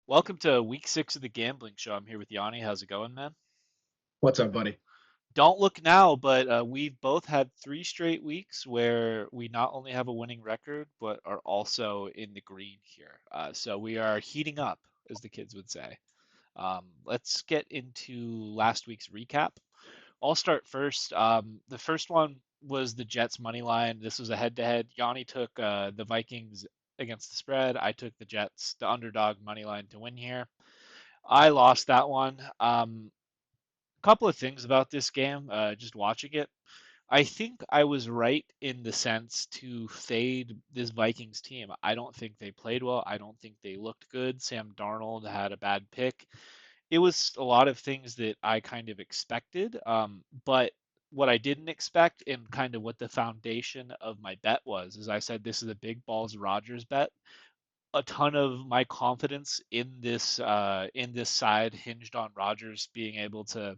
Welcome to week 6 of the Gambling Show. I'm here with Yanni. How's it going, man? What's up, buddy? Don't look now, but we've both had 3 straight weeks where we not only have a winning record, but are also in the green here. So we are heating up, as the kids would say. Let's get into last week's recap. I'll start first. The first one was the Jets money line. This was a head-to-head. Yanni took the Vikings against the spread. I took the Jets, the underdog money line to win here. I lost that one. Couple of things about this game, just watching it. I think I was right in the sense to fade this Vikings team. I don't think they played well. I don't think they looked good. Sam Darnold had a bad pick. It was a lot of things that I kind of expected, but what I didn't expect and kind of what the foundation of my bet was is I said this is a big balls Rogers bet. A ton of my confidence in this side hinged on Rogers being able to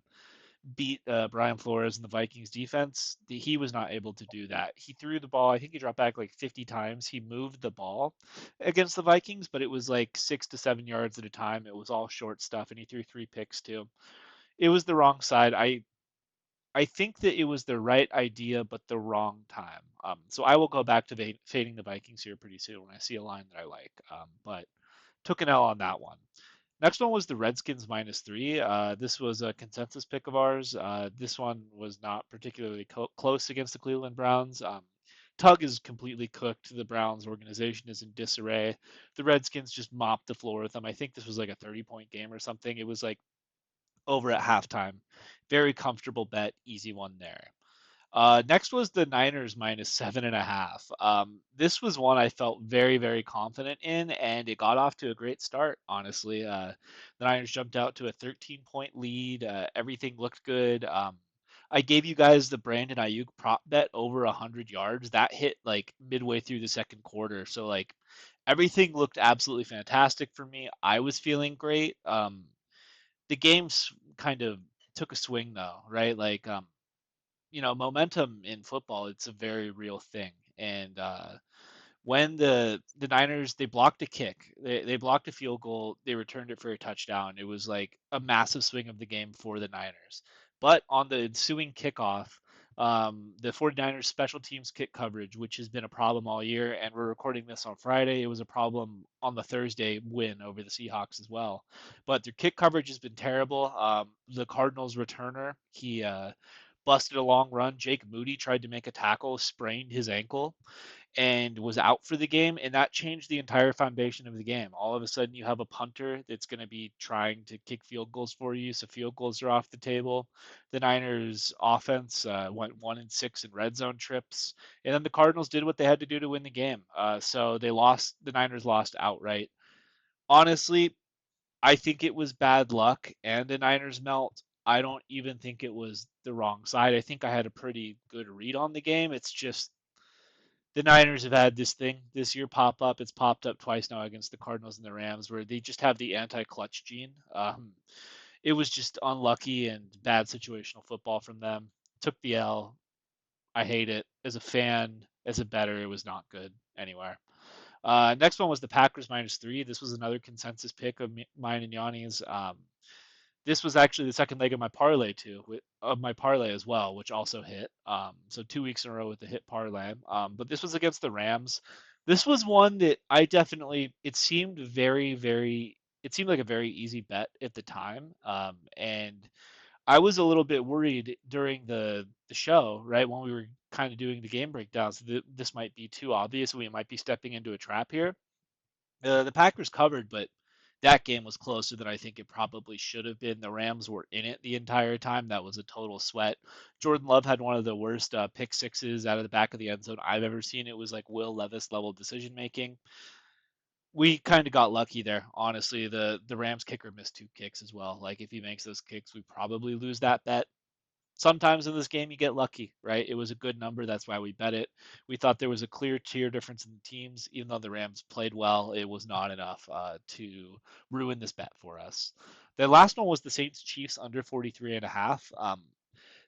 beat Brian Flores and the Vikings defense. He was not able to do that. He threw the ball. I think he dropped back like 50 times. He moved the ball against the Vikings, but it was like 6 to 7 yards at a time. It was all short stuff, and he threw 3 picks too. It was the wrong side. I think that it was the right idea, but the wrong time. So I will go back to fading the Vikings here pretty soon when I see a line that I like. But took an L on that one. Next one was the Redskins -3. This was a consensus pick of ours. This one was not particularly close against the Cleveland Browns. Tug is completely cooked. The Browns organization is in disarray. The Redskins just mopped the floor with them. I think this was like a 30-point game or something. It was like over at halftime. Very comfortable bet, easy one there. Next was the Niners -7.5. This was one I felt very, very confident in, and it got off to a great start, honestly. The Niners jumped out to a 13-point lead. Everything looked good. I gave you guys the Brandon Ayuk prop bet over 100 yards. That hit like midway through the second quarter. So, like, everything looked absolutely fantastic for me. I was feeling great. The games kind of took a swing, though, right? Like, momentum in football, it's a very real thing. And when the Niners they blocked a kick, they blocked a field goal, they returned it for a touchdown. It was like a massive swing of the game for the Niners. But on the ensuing kickoff, the 49ers special teams kick coverage, which has been a problem all year, and we're recording this on Friday. It was a problem on the Thursday win over the Seahawks as well. But their kick coverage has been terrible. The Cardinals returner, he busted a long run. Jake Moody tried to make a tackle, sprained his ankle, and was out for the game. And that changed the entire foundation of the game. All of a sudden, you have a punter that's going to be trying to kick field goals for you. So field goals are off the table. The Niners' offense went 1-6 in red zone trips. And then the Cardinals did what they had to do to win the game. So they lost. The Niners lost outright. Honestly, I think it was bad luck and a Niners melt. I don't even think it was the wrong side. I think I had a pretty good read on the game. It's just the Niners have had this thing this year pop up. It's popped up twice now against the Cardinals and the Rams, where they just have the anti-clutch gene. It was just unlucky and bad situational football from them. Took the L. I hate it. As a fan, as a bettor, it was not good anywhere. Next one was the Packers -3. This was another consensus pick of mine and Yanni's. This was actually the second leg of my parlay too, of my parlay as well, which also hit. So 2 weeks in a row with the hit parlay. But this was against the Rams. This was one that I definitely. It seemed very, very. It seemed like a very easy bet at the time, and I was a little bit worried during the show, right, when we were kind of doing the game breakdowns. This might be too obvious. We might be stepping into a trap here. The Packers covered, but that game was closer than I think it probably should have been. The Rams were in it the entire time. That was a total sweat. Jordan Love had one of the worst pick sixes out of the back of the end zone I've ever seen. It was like Will Levis level decision making. We kind of got lucky there, honestly. The Rams kicker missed 2 kicks as well. Like if he makes those kicks, we probably lose that bet. Sometimes in this game you get lucky, right? It was a good number, that's why we bet it. We thought there was a clear tier difference in the teams. Even though the Rams played well, it was not enough to ruin this bet for us. The last one was the Saints Chiefs under 43.5.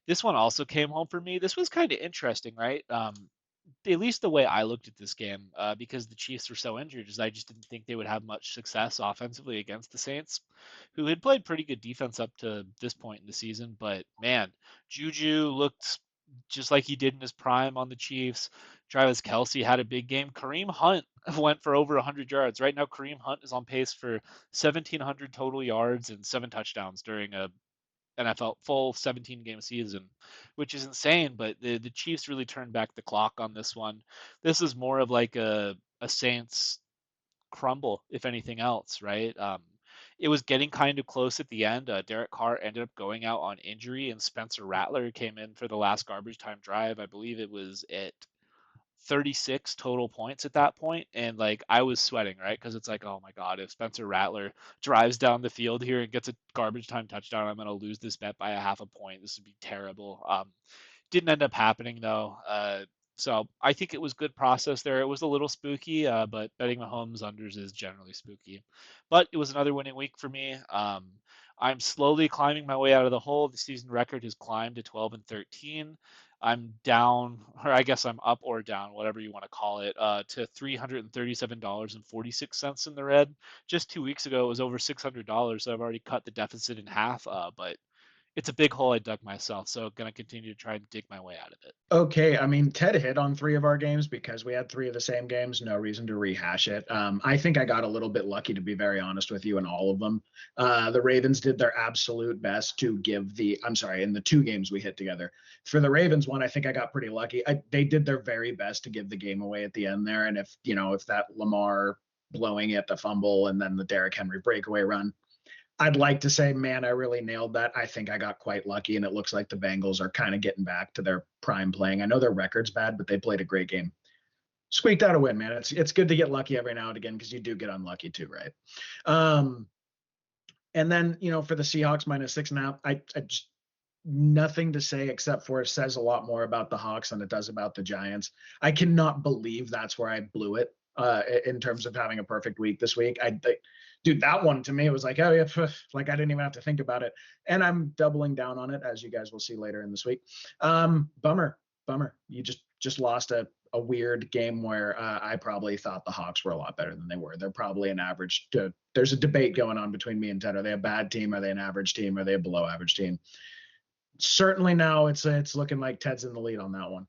This one also came home for me. This was kind of interesting, right? at least the way I looked at this game, because the Chiefs were so injured, is I just didn't think they would have much success offensively against the Saints, who had played pretty good defense up to this point in the season. But man, Juju looked just like he did in his prime on the Chiefs. Travis Kelsey had a big game. Kareem Hunt went for over 100 yards. Right now, Kareem Hunt is on pace for 1,700 total yards and 7 touchdowns during a NFL full 17 game season, which is insane. But the Chiefs really turned back the clock on this one. This is more of like a Saints crumble, if anything else, right? It was getting kind of close at the end. Derek Carr ended up going out on injury, and Spencer Rattler came in for the last garbage time drive. I believe it was at 36 total points at that point, and like I was sweating, right? Because it's like, oh my god, if Spencer Rattler drives down the field here and gets a garbage time touchdown, I'm gonna lose this bet by a half a point. This would be terrible. Didn't end up happening though. So I think it was good process there. It was a little spooky, but betting Mahomes unders is generally spooky. But it was another winning week for me. I'm slowly climbing my way out of the hole. The season record has climbed to 12 and 13. I'm down, or I guess I'm up or down, whatever you want to call it, to $337.46 in the red. Just 2 weeks ago, it was over $600, so I've already cut the deficit in half. But it's a big hole I dug myself, so I'm gonna continue to try and dig my way out of it. Okay, I mean, Ted hit on three of our games because we had three of the same games. No reason to rehash it. I think I got a little bit lucky, to be very honest with you, in all of them. The Ravens did their absolute best to give I'm sorry, in the two games we hit together. For the Ravens one, I think I got pretty lucky. They did their very best to give the game away at the end there. And if that Lamar blowing it, the fumble, and then the Derrick Henry breakaway run, I'd like to say, man, I really nailed that. I think I got quite lucky, and it looks like the Bengals are kind of getting back to their prime playing. I know their record's bad, but they played a great game. Squeaked out a win, man. It's good to get lucky every now and again because you do get unlucky too, right? Um, and then for the Seahawks -6.5, I just nothing to say except for it says a lot more about the Hawks than it does about the Giants. I cannot believe that's where I blew it in terms of having a perfect week this week. Dude, that one to me, it was like, oh yeah, like I didn't even have to think about it. And I'm doubling down on it, as you guys will see later in this week. Bummer, bummer. You just lost a weird game where I probably thought the Hawks were a lot better than they were. They're probably an average. There's a debate going on between me and Ted. Are they a bad team? Are they an average team? Are they a below average team? Certainly now it's looking like Ted's in the lead on that one.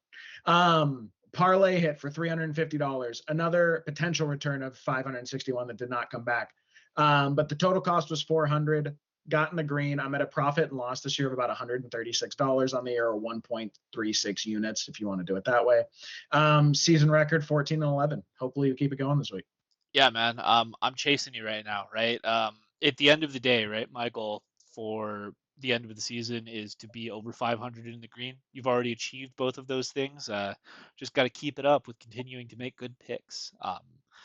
Parlay hit for $350. Another potential return of 561 that did not come back. But the total cost was 400. Got in the green. I'm at a profit and loss this year of about $136 on the year, or 1.36 units, if you want to do it that way. Season record 14 and 11. Hopefully you keep it going this week. Yeah, man. I'm chasing you right now, right? At the end of the day, right, my goal for the end of the season is to be over 500 in the green. You've already achieved both of those things. Just got to keep it up with continuing to make good picks.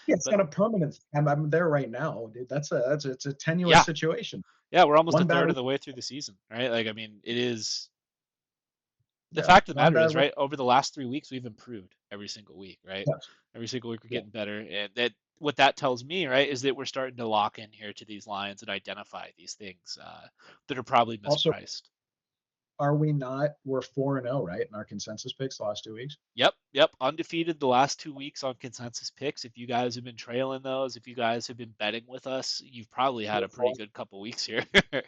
Yeah, it's But not a permanent. I'm there right now, dude. It's a tenuous yeah, situation. yeah, we're almost a One bad third of week. the way through the season, right? Like, I mean, it is the Yeah, fact of the one matter bad is, week. right, over the last 3 weeks, we've improved every single week, right? Yes. Every single week we're Yeah. getting better. And that what that tells me, right, is that we're starting to lock in here to these lines and identify these things that are probably Also, mispriced. are we not? We're 4-0, right? In our consensus picks the last 2 weeks. Yep, yep. Undefeated the last 2 weeks on consensus picks. If you guys have been trailing those, if you guys have been betting with us, you've probably had We're a pretty four. good couple weeks here. Yeah.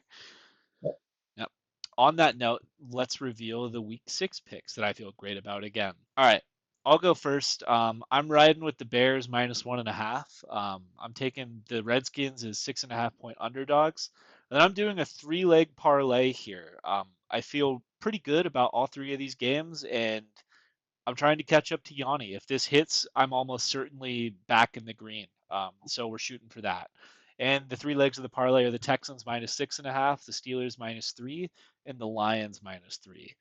Yep. On that note, let's reveal the week 6 picks that I feel great about again. All right, I'll go first. I'm riding with the Bears -1.5. I'm taking the Redskins as 6.5 point underdogs. And then I'm doing a 3-leg parlay here. I feel pretty good about all three of these games, and I'm trying to catch up to Yanni. If this hits, I'm almost certainly back in the green. So we're shooting for that. And the three legs of the parlay are the Texans -6.5, the Steelers -3, and the Lions -3.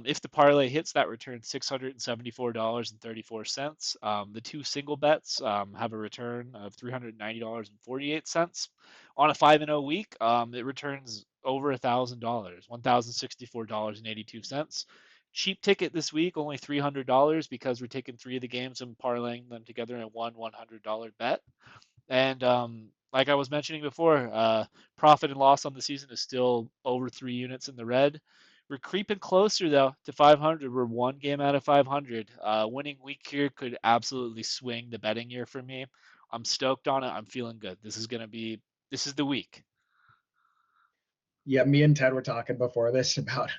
If the parlay hits, that returns $674.34. The two single bets have a return of $390.48. On a 5-0 week, it returns over $1,000, $1,064.82. Cheap ticket this week, only $300 because we're taking three of the games and parlaying them together in one $100 bet. And like I was mentioning before, profit and loss on the season is still over 3 units in the red. We're creeping closer though to 500. We're one game out of 500. Winning week here could absolutely swing the betting year for me. I'm stoked on it. I'm feeling good. This is the week. Yeah, me and Ted were talking before this about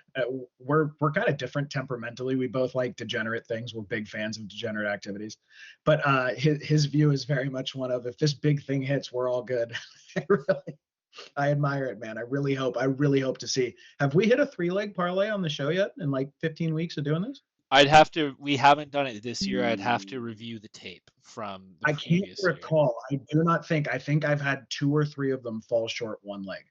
we're kind of different temperamentally. We both like degenerate things. We're big fans of degenerate activities, but his view is very much one of if this big thing hits, we're all good. I admire it, man. I really hope to see. Have we hit a three-leg parlay on the show yet in like 15 weeks of doing this? We haven't done it this year. I'd have to review the tape from the I can't previous year. recall. I do not think. I think I've had two or three of them fall short one leg.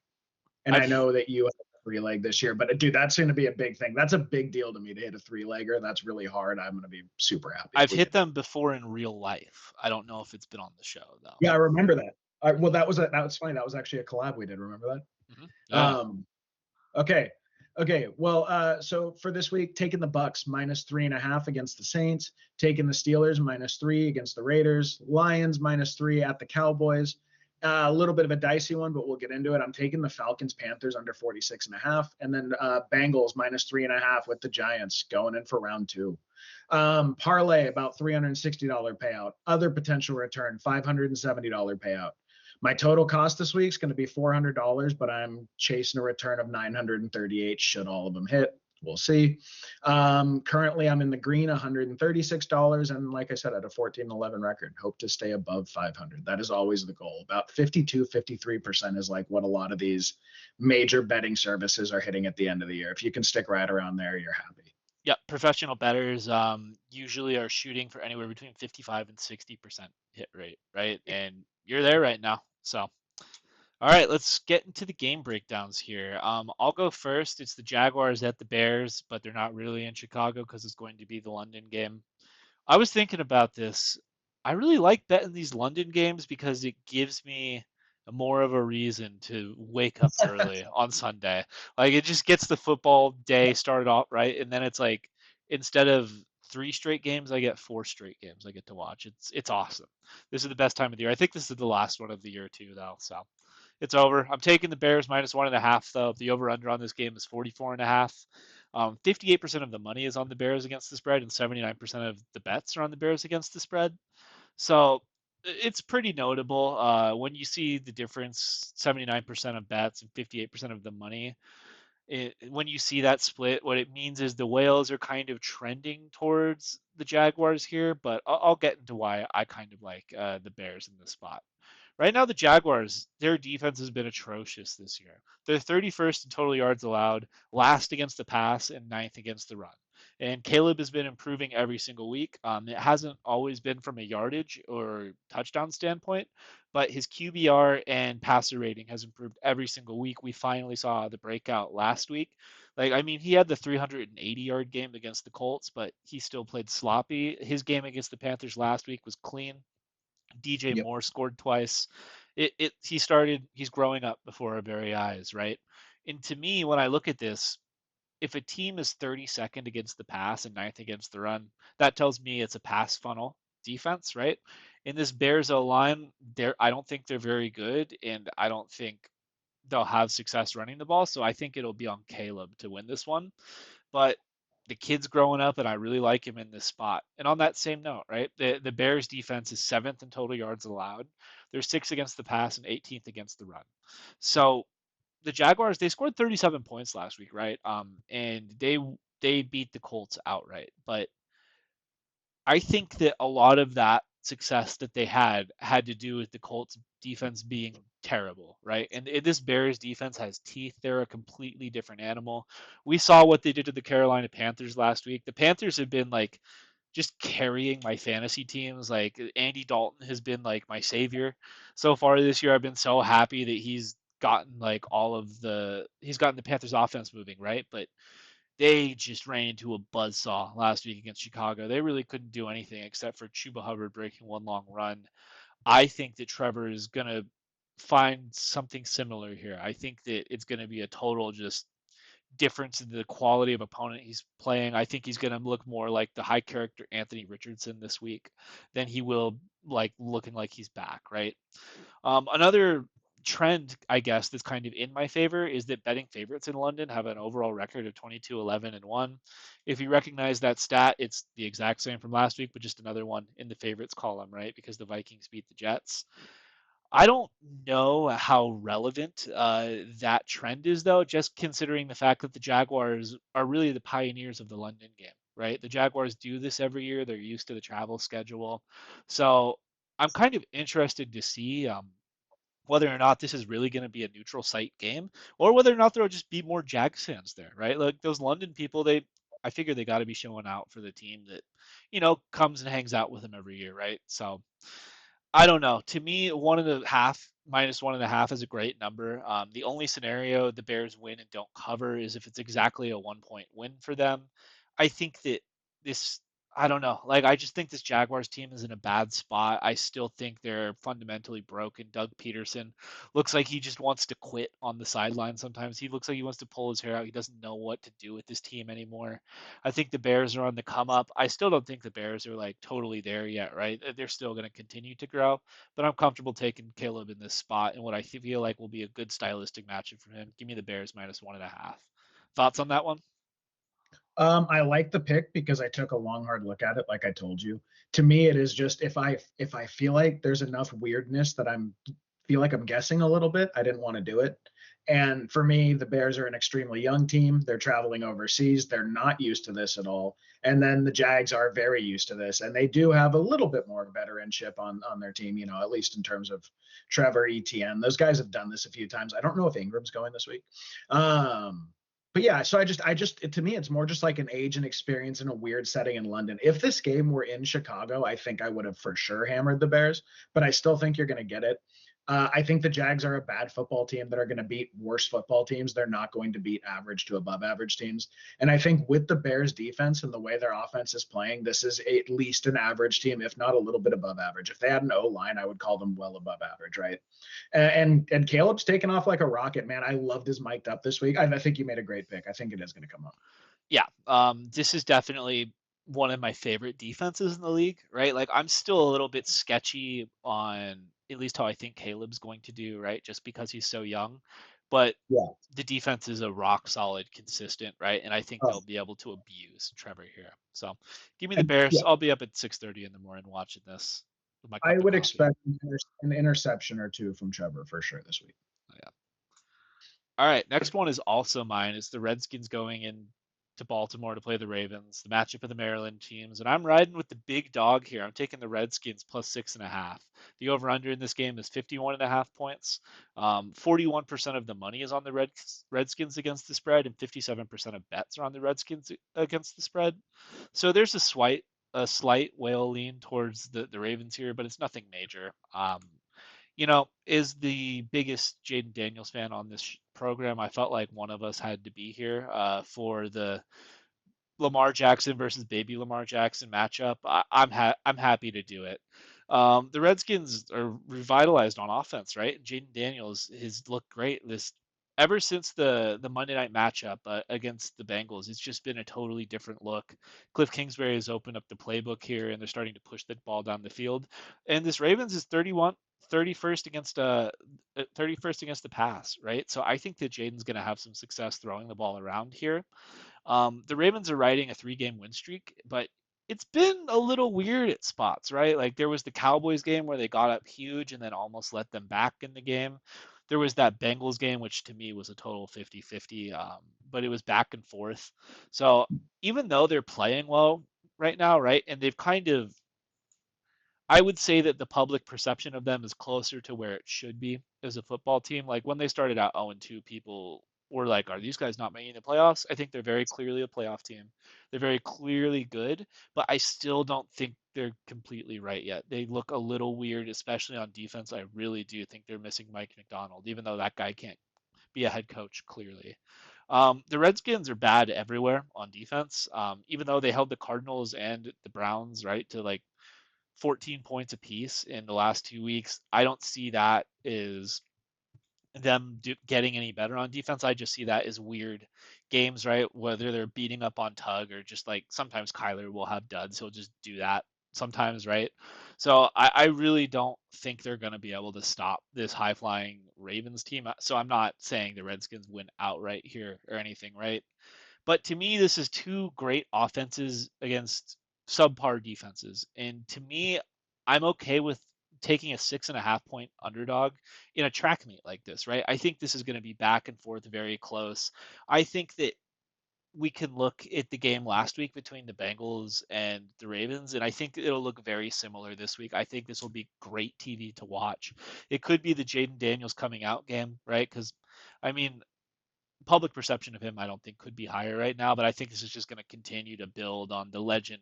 And I I've know that you have a three leg this year, but dude, that's going to be a big thing. That's a big deal to me to hit a three legger. That's really hard. I'm going to be super happy if I've we hit can do it. them before in real life. I don't know if it's been on the show though. Yeah, I remember that. Well, that was funny. That was actually a collab we did. Remember that? Yeah. Okay. Okay. Well, so for this week, taking the Bucks -3.5 against the Saints, taking the Steelers -3 against the Raiders, Lions -3 at the Cowboys. A little bit of a dicey one, but we'll get into it. I'm taking the Falcons Panthers under 46.5, and then Bengals -3.5 with the Giants going in for round two. Parlay about $360 payout. Other potential return $570 payout. My total cost this week is going to be $400, but I'm chasing a return of 938 should all of them hit. We'll see. Currently, I'm in the green, $136, and like I said, at a 14-11 record, hope to stay above 500. That is always the goal. About 52, 53% is like what a lot of these major betting services are hitting at the end of the year. If you can stick right around there, you're happy. Yeah, professional bettors usually are shooting for anywhere between 55 and 60% hit rate, right? And you're there right now. So, all right, let's get into the game breakdowns here. I'll go first. It's the Jaguars at the Bears, but they're not really in Chicago because it's going to be the London game. I was thinking about this. I really like betting these London games because it gives me more of a reason to wake up early on Sunday. Like it just gets the football day started off right, and then it's like instead of three straight games, I get four straight games I get to watch. It's awesome. This is the best time of the year. I think this is the last one of the year too, though. So it's over. I'm taking the Bears -1.5 though. The over under on this game is 44.5. 58% of the money is on the Bears against the spread, and 79% of the bets are on the Bears against the spread. So it's pretty notable when you see the difference 79% of bets and 58% of the money. When you see that split, what it means is the whales are kind of trending towards the Jaguars here, but I'll get into why I kind of like the Bears in this spot. Right now, the Jaguars, their defense has been atrocious this year. They're 31st in total yards allowed, last against the pass, and ninth against the run. And Caleb has been improving every single week. It hasn't always been from a yardage or touchdown standpoint, but his QBR and passer rating has improved every single week. We finally saw the breakout last week. Like, I mean, he had the 380-yard game against the Colts, but he still played sloppy. His game against the Panthers last week was clean. DJ Yep. Moore scored twice. He's growing up before our very eyes, right? And to me, when I look at this, if a team is 32nd against the pass and ninth against the run, that tells me it's a pass funnel defense, right? In this Bears O line, I don't think they're very good, and I don't think they'll have success running the ball. So I think it'll be on Caleb to win this one. But the kid's growing up, and I really like him in this spot. And on that same note, right, the Bears defense is seventh in total yards allowed. They're sixth against the pass and 18th against the run. So the Jaguars, they scored 37 points last week, right? And they beat the Colts outright. But I think that a lot of that success that they had to do with the Colts defense being terrible, right? And this Bears defense has teeth. They're a completely different animal. We saw what they did to the Carolina Panthers last week. The Panthers have been like just carrying my fantasy teams. Like Andy Dalton has been like my savior so far this year. I've been so happy that he's gotten the Panthers offense moving, right? But they just ran into a buzzsaw last week against Chicago. They really couldn't do anything except for Chuba Hubbard breaking one long run. I think that Trevor is going to find something similar here. I think that it's going to be a total just difference in the quality of opponent he's playing. I think he's going to look more like the high character Anthony Richardson this week than he will like looking like he's back, right? Another trend, I guess, that's kind of in my favor is that betting favorites in London have an overall record of 22, 11, and 1. If you recognize that stat, it's the exact same from last week, but just another one in the favorites column, right? Because the Vikings beat the Jets. I don't know how relevant that trend is, though, just considering the fact that the Jaguars are really the pioneers of the London game, right? The Jaguars do this every year. They're used to the travel schedule. So I'm kind of interested to see whether or not this is really going to be a neutral site game or whether or not there'll just be more Jags fans there, right? Like those London people, I figure they got to be showing out for the team that, comes and hangs out with them every year, right? So I don't know. To me, 1.5 minus 1.5 is a great number. The only scenario the Bears win and don't cover is if it's exactly a 1 point win for them. I think that this, I don't know. Like, I just think this Jaguars team is in a bad spot. I still think they're fundamentally broken. Doug Peterson looks like he just wants to quit on the sideline sometimes. He looks like he wants to pull his hair out. He doesn't know what to do with this team anymore. I think the Bears are on the come up. I still don't think the Bears are like totally there yet, right? They're still going to continue to grow, but I'm comfortable taking Caleb in this spot and what I feel like will be a good stylistic matchup for him. Give me the Bears minus 1.5. Thoughts on that one? I like the pick because I took a long, hard look at it, like I told you. To me, it is just if I feel like there's enough weirdness that I'm feel like I'm guessing a little bit, I didn't want to do it. And for me, the Bears are an extremely young team. They're traveling overseas. They're not used to this at all. And then the Jags are very used to this, and they do have a little bit more veteranship on their team. At least in terms of Trevor Etienne. Those guys have done this a few times. I don't know if Ingram's going this week. Um, but yeah, so to me, it's more just like an age and experience in a weird setting in London. If this game were in Chicago, I think I would have for sure hammered the Bears, but I still think you're going to get it. I think the Jags are a bad football team that are going to beat worse football teams. They're not going to beat average to above average teams. And I think with the Bears defense and the way their offense is playing, this is at least an average team, if not a little bit above average. If they had an O line, I would call them well above average, right? And Caleb's taken off like a rocket, man. I loved his mic'd up this week. I think you made a great pick. I think it is going to come up. Yeah, this is definitely one of my favorite defenses in the league, right? Like I'm still a little bit sketchy on at least how I think Caleb's going to do, right? Just because he's so young, but Yeah. the defense is a rock solid, consistent, right? And I think they'll Oh, be able to abuse Trevor here. So give me the and Bears. yeah, I'll be up at 6:30 in the morning watching this with my I cup of would coffee. expect an interception or two from Trevor for sure this week. Yeah. All right, next one is also mine. It's the Redskins going in to Baltimore to play the Ravens, the matchup of the Maryland teams, and I'm riding with the big dog here. I'm taking the Redskins plus 6.5. The over/under in this game is 51.5 points. 41% of the money is on the Redskins against the spread, and 57% of bets are on the Redskins against the spread. So there's a slight whale lean towards the Ravens here, but it's nothing major. Is the biggest Jaden Daniels fan on this program. I felt like one of us had to be here for the Lamar Jackson versus baby Lamar Jackson matchup. I'm happy to do it. The Redskins are revitalized on offense, right? Jaden Daniels has looked great this ever since the Monday night matchup against the Bengals. It's just been a totally different look. Cliff Kingsbury has opened up the playbook here, and they're starting to push the ball down the field. And this Ravens is 31st against 31st against the pass, right? So I think that Jaden's going to have some success throwing the ball around here. The Ravens are riding a 3-game win streak, but it's been a little weird at spots, right? Like there was the Cowboys game where they got up huge and then almost let them back in the game. There was that Bengals game, which to me was a total 50-50, but it was back and forth. So even though they're playing well right now, right, and they've kind of, I would say that the public perception of them is closer to where it should be as a football team. Like when they started out 0-2, people were like, "Are these guys not making the playoffs?" I think they're very clearly a playoff team. They're very clearly good, but I still don't think they're completely right yet. They look a little weird, especially on defense. I really do think they're missing Mike McDonald, even though that guy can't be a head coach clearly. The Redskins are bad everywhere on defense. Even though they held the Cardinals and the Browns right to like 14 points apiece in the last 2 weeks. I don't see that as them getting any better on defense. I just see that as weird games, right? Whether they're beating up on Tug or just like sometimes Kyler will have duds. He'll just do that sometimes, right? So I really don't think they're going to be able to stop this high flying Ravens team. So I'm not saying the Redskins win outright here or anything, right? But to me, this is two great offenses against subpar defenses. And to me, I'm okay with taking a 6.5 point underdog in a track meet like this, right? I think this is going to be back and forth, very close. I think that we can look at the game last week between the Bengals and the Ravens, and I think it'll look very similar this week. I think this will be great TV to watch. It could be the Jaden Daniels coming out game, right? Because, I mean, public perception of him, I don't think could be higher right now, but I think this is just going to continue to build on the legend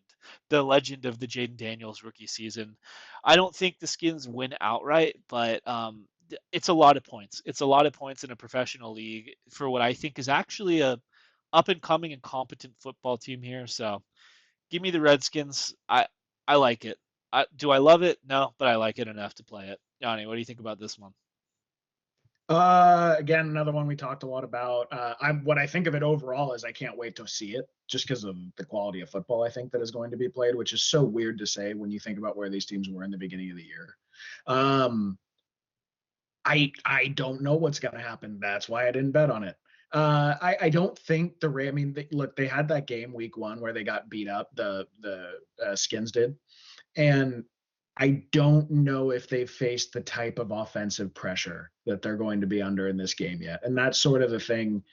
of the Jaden Daniels rookie season. I don't think the Skins win outright, but it's a lot of points. It's a lot of points in a professional league for what I think is actually a up and coming and competent football team here. So give me the Redskins. I like it. Do I love it? No, but I like it enough to play it. Johnny, what do you think about this one? Again, another one we talked a lot about. What I think of it overall is I can't wait to see it, just because of the quality of football I think that is going to be played, which is so weird to say when you think about where these teams were in the beginning of the year. Um, I don't know what's going to happen. That's why I didn't bet on it. I don't think the Ray. I mean, look, they had that game week one where they got beat up. The Skins did, and I don't know if they've faced the type of offensive pressure that they're going to be under in this game yet. And that's sort of the thing.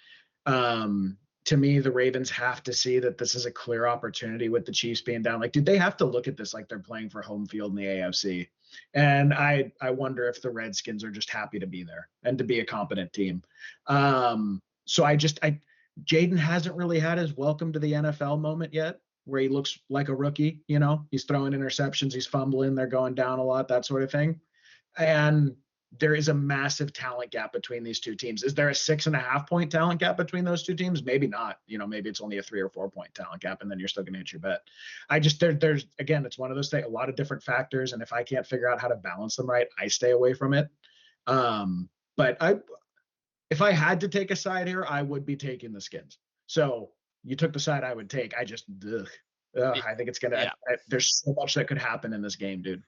To me, the Ravens have to see that this is a clear opportunity with the Chiefs being down. Like, dude, they have to look at this like they're playing for home field in the AFC. And I wonder if the Redskins are just happy to be there and to be a competent team. So I Jaden hasn't really had his welcome to the NFL moment yet, where he looks like a rookie. You know, he's throwing interceptions, he's fumbling, they're going down a lot, that sort of thing. And there is a massive talent gap between these two teams. Is there a 6.5 point talent gap between those two teams? Maybe not. You know, maybe it's only a 3 or 4 point talent gap, and then you're still going to hit your bet. I just there's again, it's one of those things, a lot of different factors, and if I can't figure out how to balance them right, I stay away from it. But if I had to take a side here, I would be taking the Skins. So you took the side I would take. I just, I think it's gonna. Yeah, There's so much that could happen in this game, dude.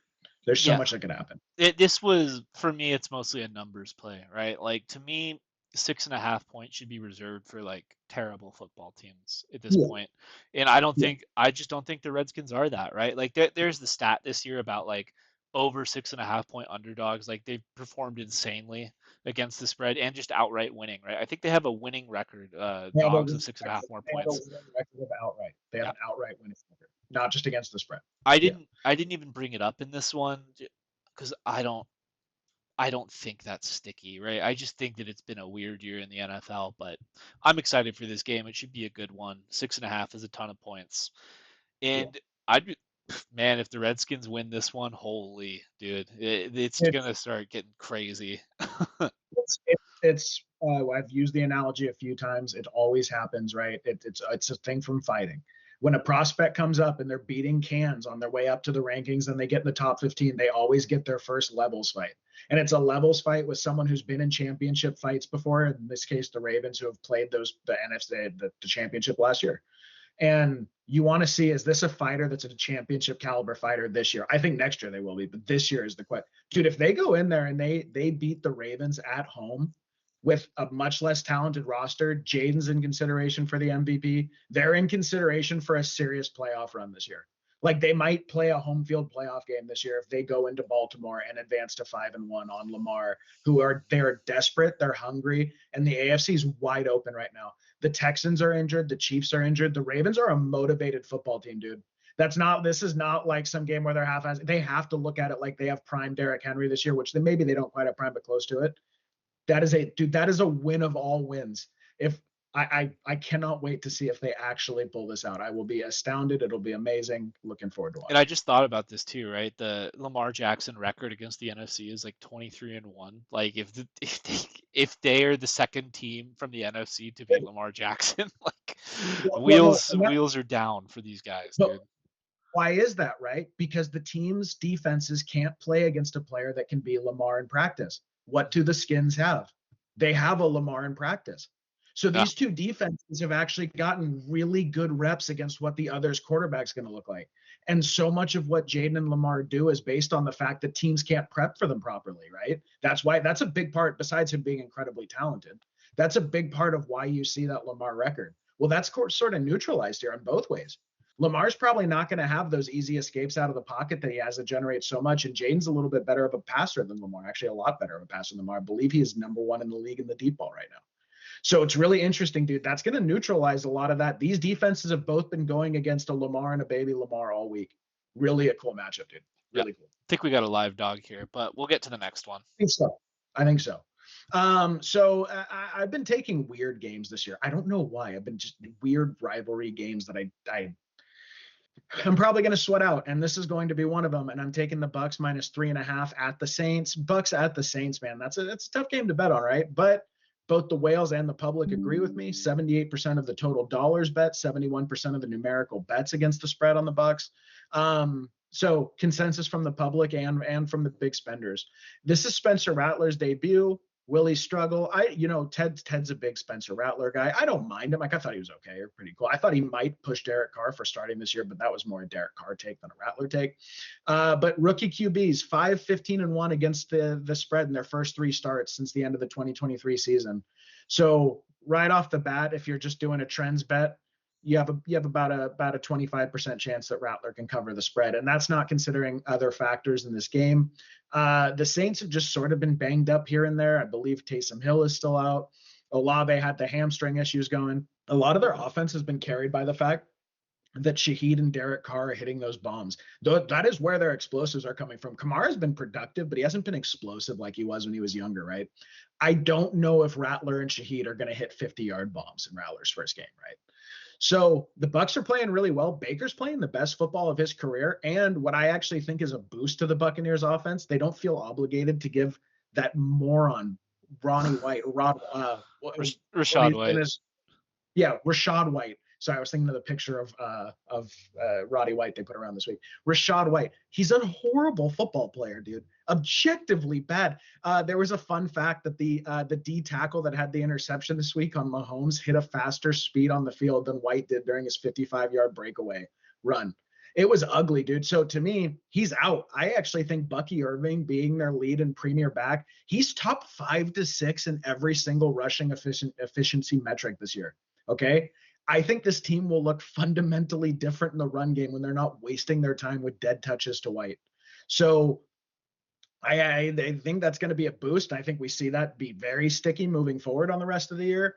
There's so yeah. much that could happen. This was for me. It's mostly a numbers play, right? Like to me, 6.5 points should be reserved for like terrible football teams at this Yeah. point. And I don't Yeah. think I just don't think the Redskins are that, right? Like there's the stat this year about like over 6.5 point underdogs. Like they've performed insanely against the spread and just outright winning, right? I think they have a winning record, They have a dogs of winning six and a half record. more They have a points. winning record of outright. They have Yeah. an outright winning record, not just against the spread. I Yeah. didn't I didn't even bring it up in this one because I don't think that's sticky, right? I just think that it's been a weird year in the NFL, but I'm excited for this game. It should be a good one. 6.5 is a ton of points. Yeah. And I'd be, man, if the Redskins win this one, holy dude, it's It's gonna start getting crazy. I've used the analogy a few times. It always happens, right? It's a thing from fighting. When a prospect comes up and they're beating cans on their way up to the rankings and they get in the top 15, they always get their first levels fight. And it's a levels fight with someone who's been in championship fights before. In this case, the Ravens, who have played the NFC, the championship last year. And you want to see, is this a fighter that's a championship caliber fighter this year? I think next year they will be, but this year is the question. Dude, if they go in there and they beat the Ravens at home with a much less talented roster, Jaden's in consideration for the MVP. They're in consideration for a serious playoff run this year. Like they might play a home field playoff game this year if they go into Baltimore and advance to 5-1 on Lamar, they're desperate, they're hungry, and the AFC is wide open right now. The Texans are injured. The Chiefs are injured. The Ravens are a motivated football team, dude. This is not like some game where they're half-assed. They have to look at it like they have prime Derrick Henry this year, which then maybe they don't quite have prime, but close to it. That is a win of all wins. If I cannot wait to see if they actually pull this out. I will be astounded. It'll be amazing. Looking forward to And I watching. just thought about this too, right? The Lamar Jackson record against the NFC is like 23-1. Like if they are the second team from the NFC to beat Lamar Jackson, like No, wheels are down for these guys, but dude. why is that, right? Because the team's defenses can't play against a player that can be Lamar in practice. What do the Skins have? They have a Lamar in practice. So Yeah. these two defenses have actually gotten really good reps against what the other's quarterback's going to look like. And so much of what Jaden and Lamar do is based on the fact that teams can't prep for them properly, right? That's a big part, besides him being incredibly talented. That's a big part of why you see that Lamar record. Well, that's sort of neutralized here in both ways. Lamar's probably not going to have those easy escapes out of the pocket that he has that generate so much. And Jaden's a little bit better of a passer than Lamar, actually a lot better of a passer than Lamar. I believe he is number one in the league in the deep ball right now. So it's really interesting, dude. That's going to neutralize a lot of that. These defenses have both been going against a Lamar and a baby Lamar all week. Really a cool matchup, dude. Yeah, Really cool. I think we got a live dog here, but we'll get to the next one. I think so. I think so. I've been taking weird games this year. I don't know why. I've been just weird rivalry games that I'm probably going to sweat out, and this is going to be one of them. And I'm taking the Bucks minus 3.5 at the Saints. Bucks at the Saints, man. That's a tough game to bet on, right? But both the whales and the public agree with me. 78% of the total dollars bet, 71% of the numerical bets against the spread on the Bucks. So consensus from the public and from the big spenders. This is Spencer Rattler's debut. Will he struggle? Ted's a big Spencer Rattler guy. I don't mind him. Like, I thought he was okay or pretty cool. I thought he might push Derek Carr for starting this year, but that was more a Derek Carr take than a Rattler take. But rookie QBs, 5-15-1 against the spread in their first three starts since the end of the 2023 season. So right off the bat, if you're just doing a trends bet, you have about a 25% chance that Rattler can cover the spread, and that's not considering other factors in this game. The Saints have just sort of been banged up here and there. I believe Taysom Hill is still out. Olave had the hamstring issues going. A lot of their offense has been carried by the fact that Shaheed and Derek Carr are hitting those bombs. That is where their explosives are coming from. Kamara's been productive, but he hasn't been explosive like he was when he was younger, right? I don't know if Rattler and Shaheed are going to hit 50-yard bombs in Rattler's first game, right? So the Bucks are playing really well. Baker's playing the best football of his career, and what I actually think is a boost to the Buccaneers offense. They don't feel obligated to give that moron Ronnie White, Rashad White. Rashad White. Sorry, I was thinking of the picture of Roddy White they put around this week. Rashad White. He's a horrible football player, dude. Objectively bad. There was a fun fact that the D tackle that had the interception this week on Mahomes hit a faster speed on the field than White did during his 55-yard breakaway run. It was ugly, dude. So to me, he's out. I actually think Bucky Irving, being their lead and premier back, he's top 5 to 6 in every single rushing efficiency metric this year. Okay. I think this team will look fundamentally different in the run game when they're not wasting their time with dead touches to White. So I think that's going to be a boost. I think we see that be very sticky moving forward on the rest of the year.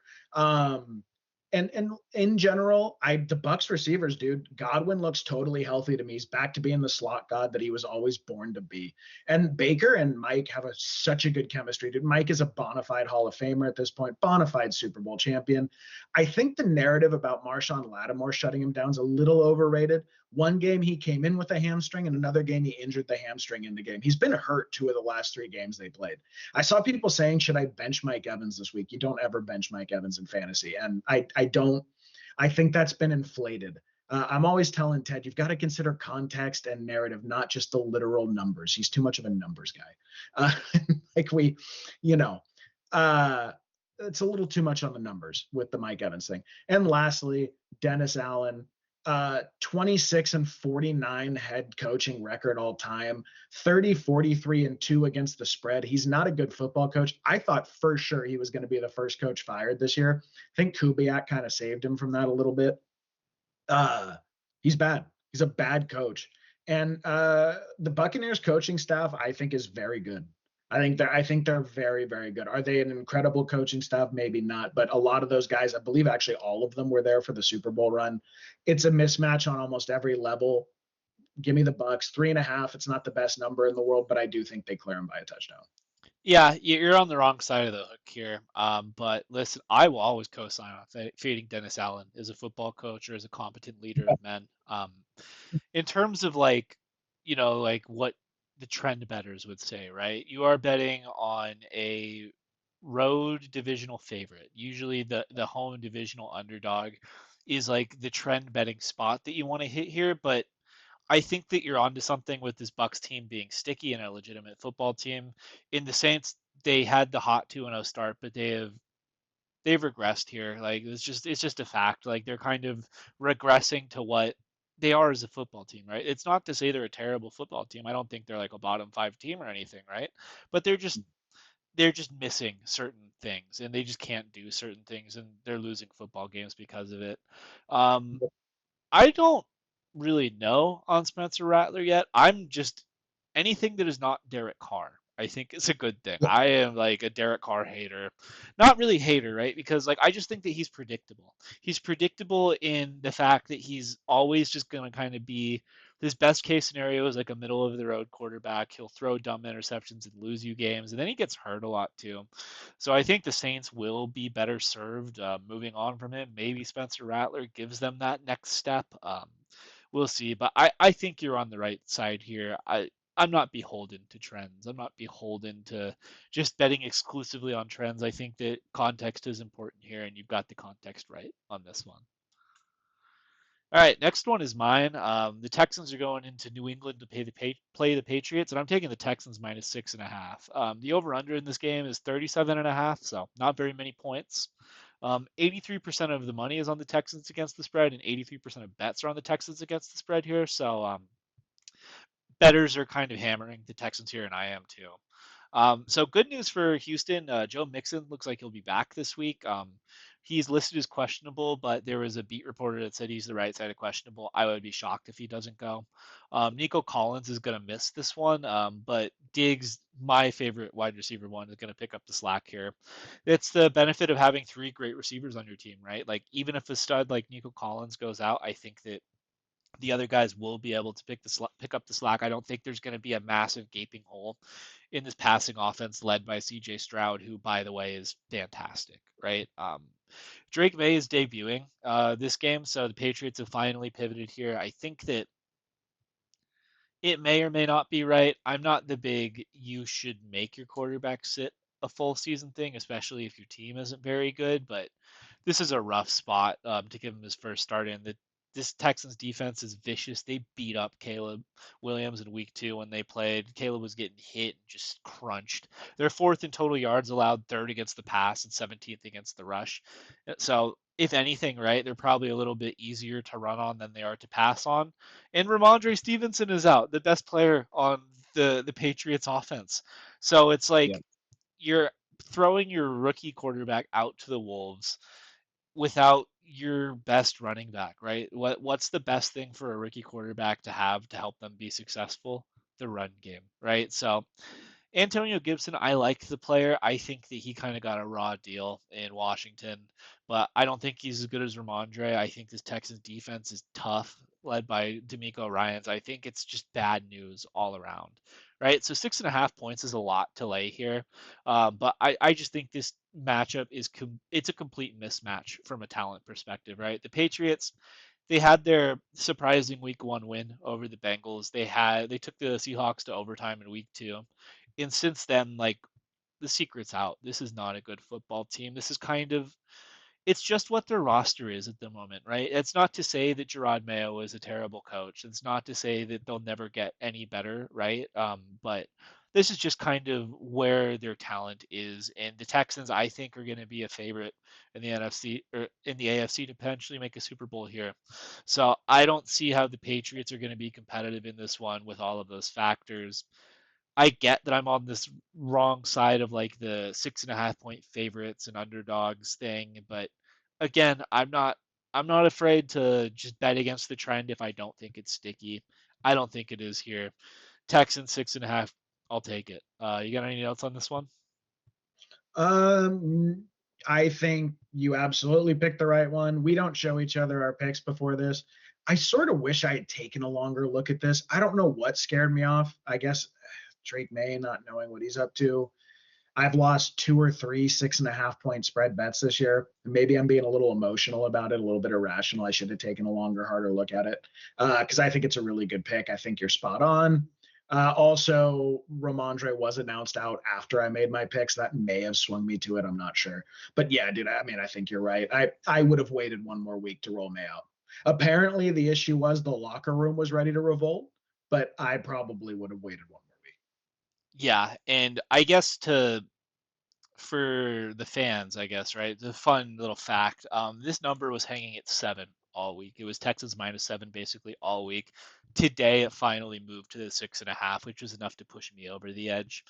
And in general, the Bucks receivers, dude, Godwin looks totally healthy to me. He's back to being the slot god that he was always born to be. And Baker and Mike have such a good chemistry, dude. Mike is a bona fide Hall of Famer at this point, bona fide Super Bowl champion. I think the narrative about Marshawn Lattimore shutting him down is a little overrated. One game he came in with a hamstring, and another game he injured the hamstring in the game. He's been hurt 2 of the last 3 games they played. I saw people saying, should I bench Mike Evans this week? You don't ever bench Mike Evans in fantasy. And I don't. I think that's been inflated. I'm always telling Ted, you've got to consider context and narrative, not just the literal numbers. He's too much of a numbers guy. It's a little too much on the numbers with the Mike Evans thing. And lastly, Dennis Allen, 26-49 head coaching record all time, 30-43-2 against the spread. He's not a good football coach. I thought for sure he was going to be the first coach fired this year. I think Kubiak kind of saved him from that a little bit. He's bad. He's a bad coach. And the Buccaneers coaching staff, I think, is very good. I think they're very, very good. Are they an incredible coaching staff? Maybe not, but a lot of those guys, I believe actually all of them were there for the Super Bowl run. It's a mismatch on almost every level. Give me the Bucks. 3.5. It's not the best number in the world, but I do think they clear them by a touchdown. Yeah, you're on the wrong side of the hook here. But listen, I will always co-sign on fading Dennis Allen as a football coach or as a competent leader of men. In terms of like what the trend bettors would say, right? You are betting on a road divisional favorite. Usually the home divisional underdog is like the trend betting spot that you want to hit here, but I think that you're onto something with this Bucks team being sticky and a legitimate football team. In the Saints, they had the hot 2-0 start, but they've regressed here. Like it's just a fact. Like they're kind of regressing to what they are as a football team, right? It's not to say they're a terrible football team. I don't think they're like a bottom five team or anything, right? But they're just missing certain things, and they just can't do certain things, and they're losing football games because of it. Um, I don't really know on Spencer Rattler yet. I'm just anything that is not Derek Carr. I think is a good thing. I am like a Derek Carr hater. Not really hater, right? Because like I just think that he's predictable. He's predictable in the fact that he's always just going to kind of be his best case scenario is like a middle of the road quarterback. He'll throw dumb interceptions and lose you games, and then he gets hurt a lot too. So I think the Saints will be better served moving on from him. Maybe Spencer Rattler gives them that next step. We'll see, but I think you're on the right side here. I'm not beholden to trends. I'm not beholden to just betting exclusively on trends. I think that context is important here, and you've got the context right on this one. All right, next one is mine. The Texans are going into New England to play the Patriots, and I'm taking the Texans minus 6.5. The over/under in this game is 37.5, so not very many points. 83% of the money is on the Texans against the spread, and 83% of bets are on the Texans against the spread here. So bettors are kind of hammering the Texans here, and I am too. So good news for Houston. Joe Mixon looks like he'll be back this week. He's listed as questionable, but there was a beat reporter that said he's the right side of questionable. I would be shocked if he doesn't go. Nico Collins is going to miss this one, but Diggs, my favorite wide receiver one, is going to pick up the slack here. It's the benefit of having three great receivers on your team, right? Like even if a stud like Nico Collins goes out, I think that the other guys will be able to pick up the slack. I don't think there's going to be a massive gaping hole in this passing offense led by C.J. Stroud, who, by the way, is fantastic, right? Drake May is debuting this game, so the Patriots have finally pivoted here. I think that it may or may not be right. I'm not the big you should make your quarterback sit a full season thing, especially if your team isn't very good. But this is a rough spot to give him his first start in. This Texans defense is vicious. They beat up Caleb Williams in week 2 when they played. Caleb was getting hit and just crunched. They're fourth in total yards allowed, third against the pass, and 17th against the rush. So if anything, right, they're probably a little bit easier to run on than they are to pass on. And Ramondre Stevenson is out, the best player on the Patriots offense. So it's Yeah. like you're throwing your rookie quarterback out to the wolves without your best running back, right? What's the best thing for a rookie quarterback to have to help them be successful? The run game, right? So Antonio Gibson, I like the player. I think that he kind of got a raw deal in Washington, but I don't think he's as good as Ramondre. I think this Texans defense is tough, led by D'Amico Ryans. I think it's just bad news all around, right? So 6.5 points is a lot to lay here, but I just think this matchup it's a complete mismatch from a talent perspective, right? The Patriots, they had their surprising week 1 win over the Bengals. They took the Seahawks to overtime in week 2. And since then, like the secret's out. This is not a good football team. This is kind of it's just what their roster is at the moment, right? It's not to say that Gerard Mayo is a terrible coach. It's not to say that they'll never get any better, right? But this is just kind of where their talent is, and the Texans, I think, are going to be a favorite in the NFC or in the AFC to potentially make a Super Bowl here. So I don't see how the Patriots are going to be competitive in this one with all of those factors. I get that I'm on this wrong side of like the 6.5 point favorites and underdogs thing, but again, I'm not afraid to just bet against the trend if I don't think it's sticky. I don't think it is here. Texans 6.5. I'll take it. You got any notes on this one? Um, I think you absolutely picked the right one. We don't show each other our picks before this. I sort of wish I had taken a longer look at this. I don't know what scared me off. I guess Drake May not knowing what he's up to. I've lost 2 or 3 6.5 point spread bets this year. Maybe I'm being a little emotional about it, a little bit irrational. I should have taken a longer, harder look at it because I think it's a really good pick. I think you're spot on. Also, Ramondre was announced out after I made my picks. That may have swung me to it. I'm not sure. But yeah, dude, I mean, I think you're right. I would have waited one more week to roll May out. Apparently, the issue was the locker room was ready to revolt, but I probably would have waited one more week. Yeah, and I guess to for the fans, I guess, right? The fun little fact. This number was hanging at 7 all week. It was Texans -7 basically all week. Today it finally moved to the 6.5, which was enough to push me over the edge.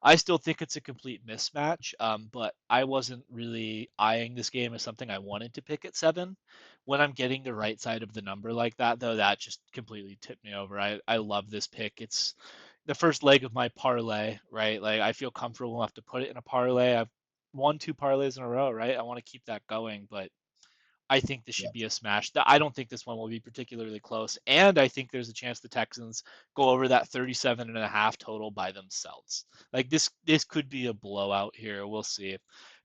I still think it's a complete mismatch, but I wasn't really eyeing this game as something I wanted to pick at 7. When I'm getting the right side of the number like that, though, that just completely tipped me over. I love this pick. It's the first leg of my parlay, right? Like I feel comfortable enough to put it in a parlay. I've won 2 parlays in a row, right? I want to keep that going, but I think this should be a smash. I don't think this one will be particularly close, and I think there's a chance the Texans go over that 37.5 total by themselves. Like this could be a blowout here. We'll see.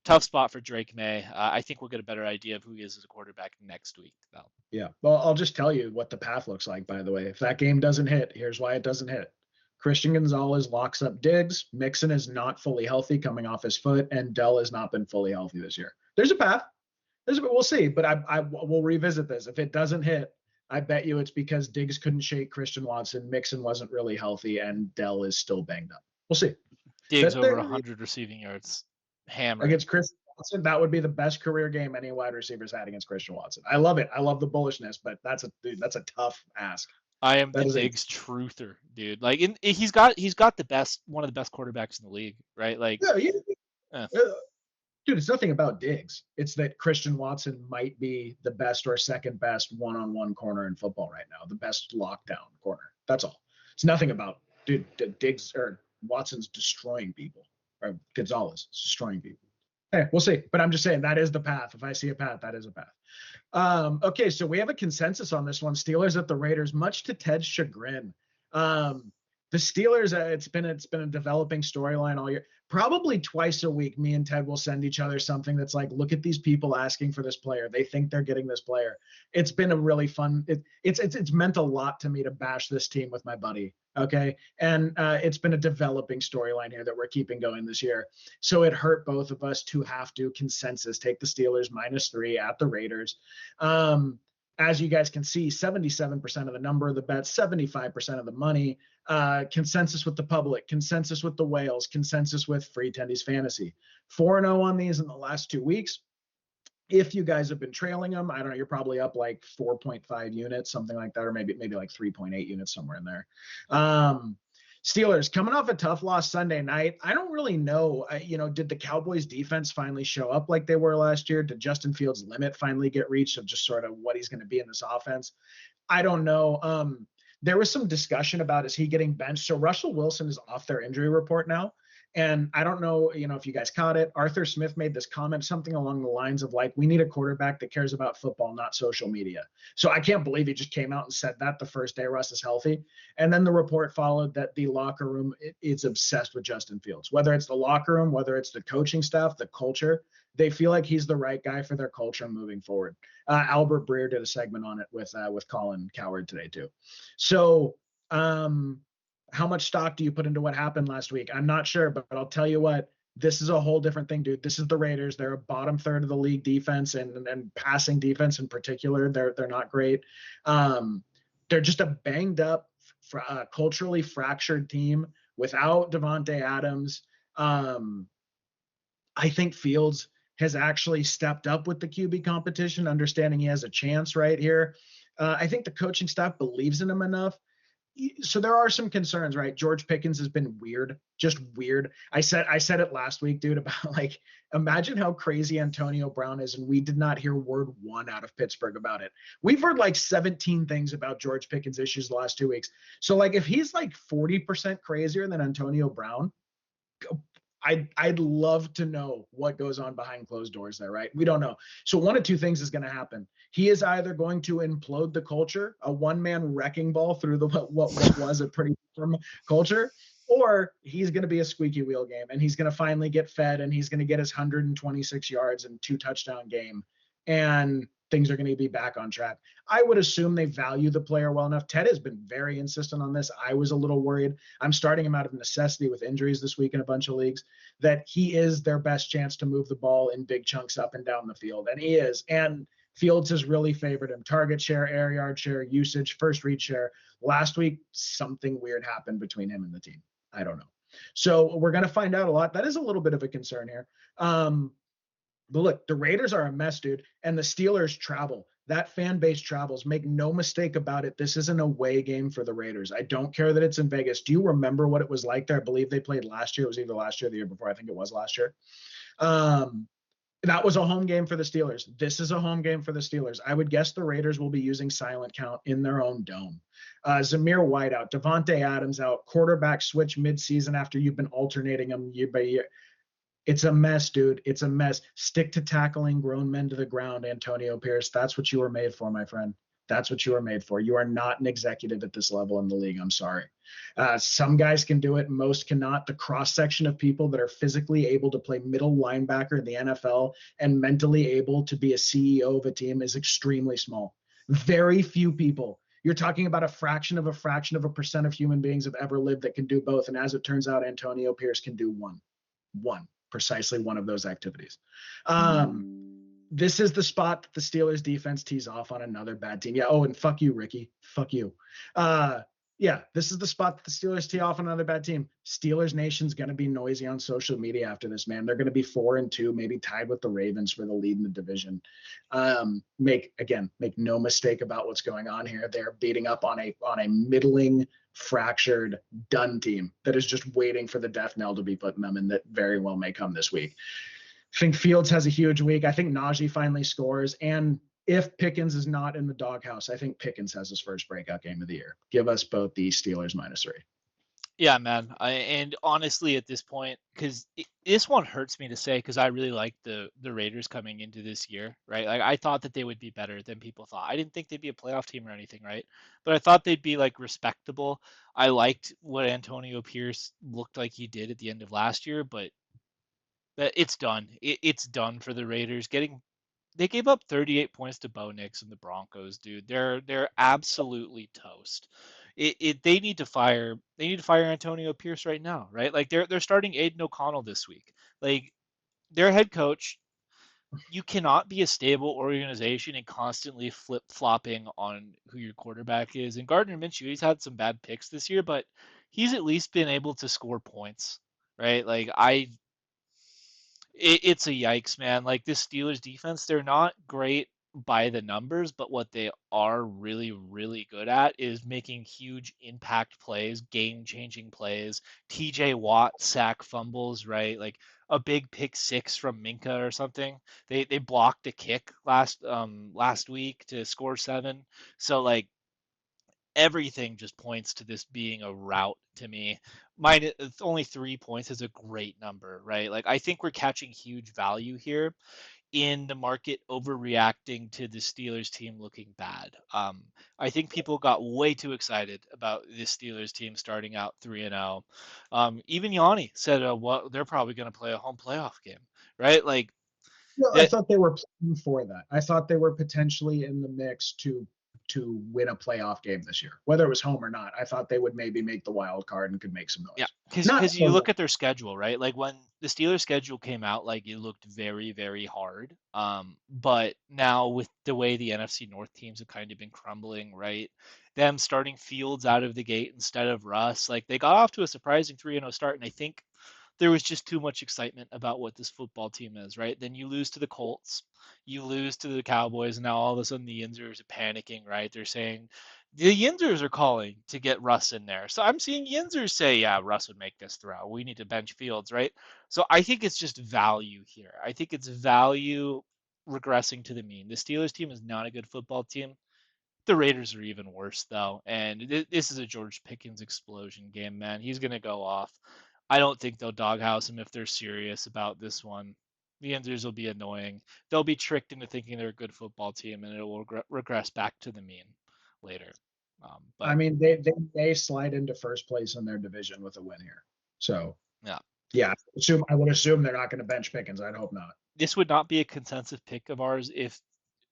Tough spot for Drake May. I think we'll get a better idea of who he is as a quarterback next week, though. Yeah. Well, I'll just tell you what the path looks like, by the way. If that game doesn't hit, here's why it doesn't hit. Christian Gonzalez locks up Diggs. Mixon is not fully healthy coming off his foot, and Dell has not been fully healthy this year. There's a path. We'll see, but I will revisit this. If it doesn't hit, I bet you it's because Diggs couldn't shake Christian Watson, Mixon wasn't really healthy, and Dell is still banged up. We'll see. Diggs That over 100 receiving yards, hammering. against Christian Watson, that would be the best career game any wide receivers had against Christian Watson. I love it. I love the bullishness, but that's a tough ask. I am the That is a Diggs truther, dude. Like he's got the best, one of the best quarterbacks in the league, right? Like, yeah, eh. dude, it's nothing about Diggs. It's that Christian Watson might be the best or second best one-on-one corner in football right now, the best lockdown corner. That's all. It's nothing about dude. Diggs or Watson's destroying people, or Gonzalez is destroying people. Hey, we'll see. But I'm just saying that is the path. If I see a path, that is a path. Okay, so we have a consensus on this one. Steelers at the Raiders, much to Ted's chagrin. The Steelers, it's been a developing storyline all year. Probably twice a week, me and Ted will send each other something that's like, look at these people asking for this player. They think they're getting this player. It's been a really fun. It's meant a lot to me to bash this team with my buddy. Okay, and it's been a developing storyline here that we're keeping going this year. So it hurt both of us to have to consensus take the Steelers -3 at the Raiders. As you guys can see, 77% of the number of the bets, 75% of the money, consensus with the public, consensus with the whales, consensus with Free Tendies Fantasy. 4-0 on these in the last 2 weeks. If you guys have been trailing them, I don't know, you're probably up like 4.5 units, something like that, or maybe like 3.8 units, somewhere in there. Steelers coming off a tough loss Sunday night. I don't really know, did the Cowboys defense finally show up like they were last year? Did Justin Fields' limit finally get reached of just sort of what he's going to be in this offense? I don't know. There was some discussion about, is he getting benched? So Russell Wilson is off their injury report now. And I don't know, if you guys caught it. Arthur Smith made this comment, something along the lines of like, we need a quarterback that cares about football, not social media. So I can't believe he just came out and said that the first day Russ is healthy. And then the report followed that the locker room is obsessed with Justin Fields, whether it's the locker room, whether it's the coaching staff, the culture. They feel like he's the right guy for their culture moving forward. Albert Breer did a segment on it with Colin Cowherd today too. So, how much stock do you put into what happened last week? I'm not sure, but I'll tell you what, this is a whole different thing, dude. This is the Raiders. They're a bottom third of the league defense and passing defense in particular. They're not great. They're just a banged up, culturally fractured team without Devontae Adams. I think Fields has actually stepped up with the QB competition, understanding he has a chance right here. I think the coaching staff believes in him enough. So there are some concerns, right? George Pickens has been weird, just weird. I said it last week, dude, about like, imagine how crazy Antonio Brown is, and we did not hear word one out of Pittsburgh about it. We've heard like 17 things about George Pickens' issues the last 2 weeks. So like, if he's like 40% crazier than Antonio Brown, I'd love to know what goes on behind closed doors there, right? We don't know. So one of two things is going to happen. He is either going to implode the culture, a one-man wrecking ball through the what was a pretty firm culture, or he's going to be a squeaky wheel game, and he's going to finally get fed, and he's going to get his 126 yards and 2-touchdown game, and things are going to be back on track. I would assume they value the player well enough. Ted has been very insistent on this. I was a little worried. I'm starting him out of necessity with injuries this week in a bunch of leagues, that he is their best chance to move the ball in big chunks up and down the field. And he is. And Fields has really favored him. Target share, air yard share, usage, first read share. Last week, something weird happened between him and the team. I don't know. So we're going to find out a lot. That is a little bit of a concern here. But look, the Raiders are a mess, dude, and the Steelers travel. That fan base travels. Make no mistake about it. This is an away game for the Raiders. I don't care that it's in Vegas. Do you remember what it was like there? I believe they played last year. It was either last year or the year before. I think it was last year. Um, that was a home game for the Steelers. This is a home game for the Steelers. I would guess the Raiders will be using silent count in their own dome. Zamir White out, Devontae Adams out, quarterback switch midseason after you've been alternating them year by year. It's a mess, dude. It's a mess. Stick to tackling grown men to the ground, Antonio Pierce. That's what you were made for, my friend. That's what you are made for. You are not an executive at this level in the league. I'm sorry. Some guys can do it, most cannot. The cross section of people that are physically able to play middle linebacker in the NFL and mentally able to be a CEO of a team is extremely small. Very few people. You're talking about a fraction of a percent of human beings have ever lived that can do both. And as it turns out, Antonio Pierce can do one, precisely one of those activities. This is the spot that the Steelers defense tees off on another bad team. Yeah. Oh, and fuck you, Ricky. Fuck you. Yeah, this is the spot that the Steelers tee off on another bad team. Steelers Nation's going to be noisy on social media after this, man. They're going to be 4-2, maybe tied with the Ravens for the lead in the division. Make no mistake about what's going on here. They're beating up on a middling, fractured, done team that is just waiting for the death knell to be put in them, and that very well may come this week. I think Fields has a huge week. I think Najee finally scores. And if Pickens is not in the doghouse, I think Pickens has his first breakout game of the year. Give us both the Steelers -3. Yeah, man. And honestly, at this point, because this one hurts me to say, because I really like the Raiders coming into this year, right? Like I thought that they would be better than people thought. I didn't think they'd be a playoff team or anything, right? But I thought they'd be like respectable. I liked what Antonio Pierce looked like he did at the end of last year, but it's done. It's done for the Raiders. They gave up 38 points to Bo Nix and the Broncos, dude. They're absolutely toast. They need to fire Antonio Pierce right now, right? Like they're starting Aiden O'Connell this week. Like their head coach, you cannot be a stable organization and constantly flip flopping on who your quarterback is. And Gardner Minshew, he's had some bad picks this year, but he's at least been able to score points, right? It's a yikes, man. Like this Steelers defense, they're not great by the numbers, but what they are really, really good at is making huge impact plays, game-changing plays. TJ Watt sack fumbles, right? Like a big pick six from Minka or something. They blocked a kick last week to score 7. So like everything just points to this being a rout to me. Mine only 3 points is a great number, right? Like I think we're catching huge value here in the market overreacting to the Steelers team looking bad. I think people got way too excited about this Steelers team starting out 3-0. Even Yanni said, "Well, they're probably going to play a home playoff game, right?" Like No, I that. thought they were playing for that. I thought they were potentially in the mix to win a playoff game this year, whether it was home or not. I thought they would maybe make the wild card and could make some Yeah, noise. because Not you so look at their schedule, right? Like when the Steelers schedule came out, like it looked very, very hard. But now with the way the NFC North teams have kind of been crumbling, right? Them starting Fields out of the gate instead of Russ, like they got off to a surprising 3-0 start, and I think there was just too much excitement about what this football team is, right? Then you lose to the Colts, you lose to the Cowboys, and now all of a sudden the Yinzers are panicking, right? They're saying the Yinzers are calling to get Russ in there. So I'm seeing Yinzers say, yeah, Russ would make this throw. We need to bench Fields, right? So I think it's just value here. I think it's value regressing to the mean. The Steelers team is not a good football team. The Raiders are even worse though, and this is a George Pickens explosion game, man. He's gonna go off. I don't think they'll doghouse him if they're serious about this one. The Yinzers will be annoying. They'll be tricked into thinking they're a good football team, and it will regress back to the mean later. I But mean, they may slide into first place in their division with a win here. So yeah, yeah, I would assume they're not going to bench Pickens. I'd hope not. this would not be a consensus pick of ours if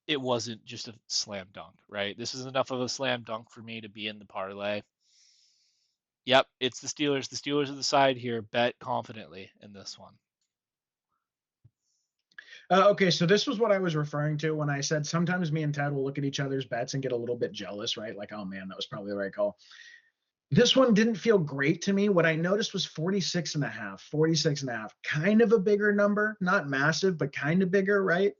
it wasn't just a slam dunk, right? This is enough of a slam dunk for me to be in the parlay. Yep, it's the Steelers. The Steelers are the side here. Bet confidently in this one. Okay, so this was what I was referring to when I said sometimes me and Ted will look at each other's bets and get a little bit jealous, right? Like, oh man, that was probably the right call. This one didn't feel great to me. What I noticed was 46 and a half, 46 and a half, kind of a bigger number, not massive, but kind of bigger, right?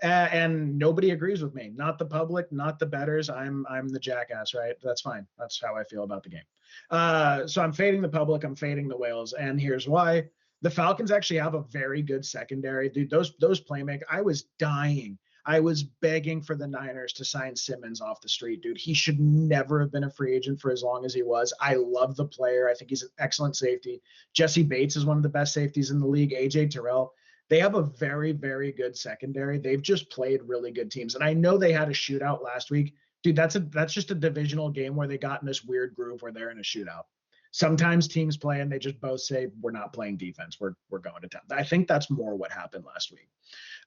And nobody agrees with me. Not the public, not the betters. I'm the jackass, right? That's fine. That's how I feel about the game. So I'm fading the public. I'm fading the whales, and here's why. The Falcons actually have a very good secondary, dude. Those playmakers. I was dying. I was begging for the Niners to sign Simmons off the street, dude. He should never have been a free agent for as long as he was. I love the player. I think he's an excellent safety. Jesse Bates is one of the best safeties in the league. AJ Terrell, they have a very, very good secondary. They've just played really good teams. And I know they had a shootout last week. Dude, that's just a divisional game where they got in this weird groove where they're in a shootout. Sometimes teams play and they just both say, we're not playing defense. We're going to town. I think that's more what happened last week.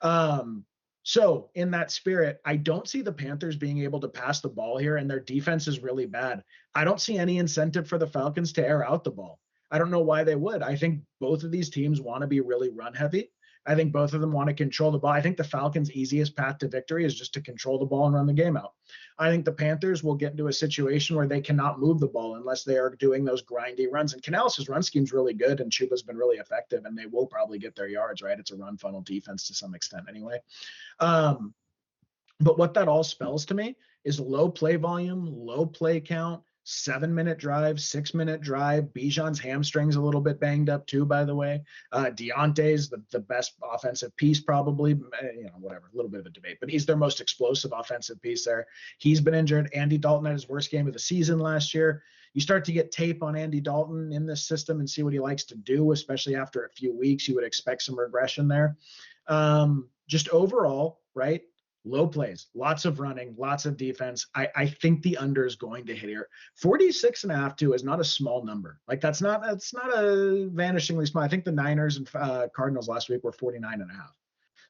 Um, so in that spirit, I don't see the Panthers being able to pass the ball here, and their defense is really bad. I don't see any incentive for the Falcons to air out the ball. I don't know why they would. I think both of these teams want to be really run heavy. I think both of them want to control the ball. I think the Falcons' easiest path to victory is just to control the ball and run the game out. I think the Panthers will get into a situation where they cannot move the ball unless they are doing those grindy runs. And Canales' run scheme's really good, and Chuba's been really effective, and they will probably get their yards, right? It's a run funnel defense to some extent anyway. Um, but what that all spells to me is low play volume, low play count, 7 minute drive, 6 minute drive. Bijan's hamstring's a little bit banged up too, by the way. Deontay's the best offensive piece, probably. Whatever, a little bit of a debate, but he's their most explosive offensive piece there. He's been injured. Andy Dalton had his worst game of the season last year. You start to get tape on Andy Dalton in this system and see what he likes to do, especially after a few weeks. You would expect some regression there. Just overall, right? Low plays, lots of running, lots of defense. I think the under is going to hit here. 46.5 too is not a small number. Like that's not a vanishingly small. I think the Niners and Cardinals last week were 49.5.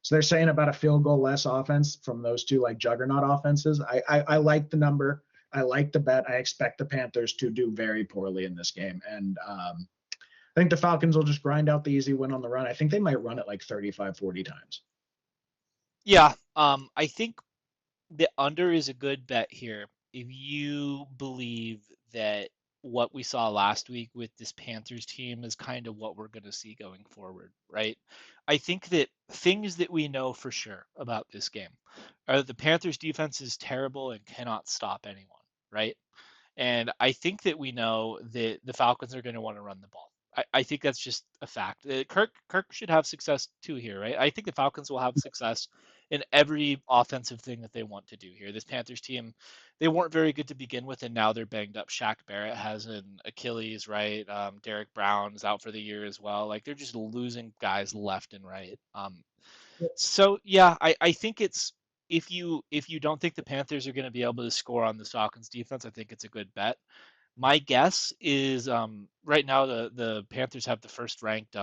So they're saying about a field goal less offense from those two like juggernaut offenses. I like the number. I like the bet. I expect the Panthers to do very poorly in this game. And I think the Falcons will just grind out the easy win on the run. I think they might run it like 35, 40 times. Yeah, I think the under is a good bet here if you believe that what we saw last week with this Panthers team is kind of what we're going to see going forward, right? I think that things that we know for sure about this game are that the Panthers defense is terrible and cannot stop anyone, right? And I think that we know that the Falcons are going to want to run the ball. I think that's just a fact. Kirk should have success too here, right? I think the Falcons will have success in every offensive thing that they want to do here. This Panthers team, they weren't very good to begin with, and now they're banged up. Shaq Barrett has an Achilles, right? Derek Brown's out for the year as well. Like they're just losing guys left and right. So yeah, I think it's if you don't think the Panthers are going to be able to score on the Falcons defense, I think it's a good bet. My guess is right now the Panthers have the first ranked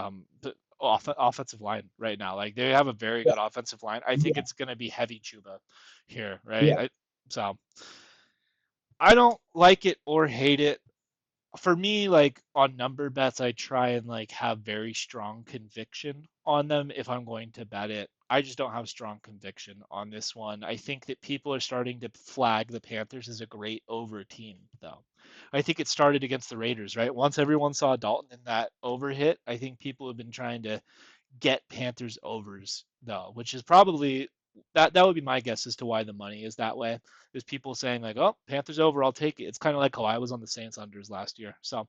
offensive line right now. Like they have a very Yeah, good offensive line. I think yeah, it's going to be heavy Chuba here, right? yeah. So I don't like it or hate it. For me, like on number bets, I try and like have very strong conviction on them if I'm going to bet it. I just don't have strong conviction on this one. I think that people are starting to flag the Panthers as a great over team, though. I think it started against the Raiders, right? Once everyone saw Dalton in that over hit, I think people have been trying to get Panthers overs, though, which is probably that would be my guess as to why the money is that way. There's people saying like, "Oh, Panthers over, I'll take it." It's kind of like how I was on the Saints unders last year. So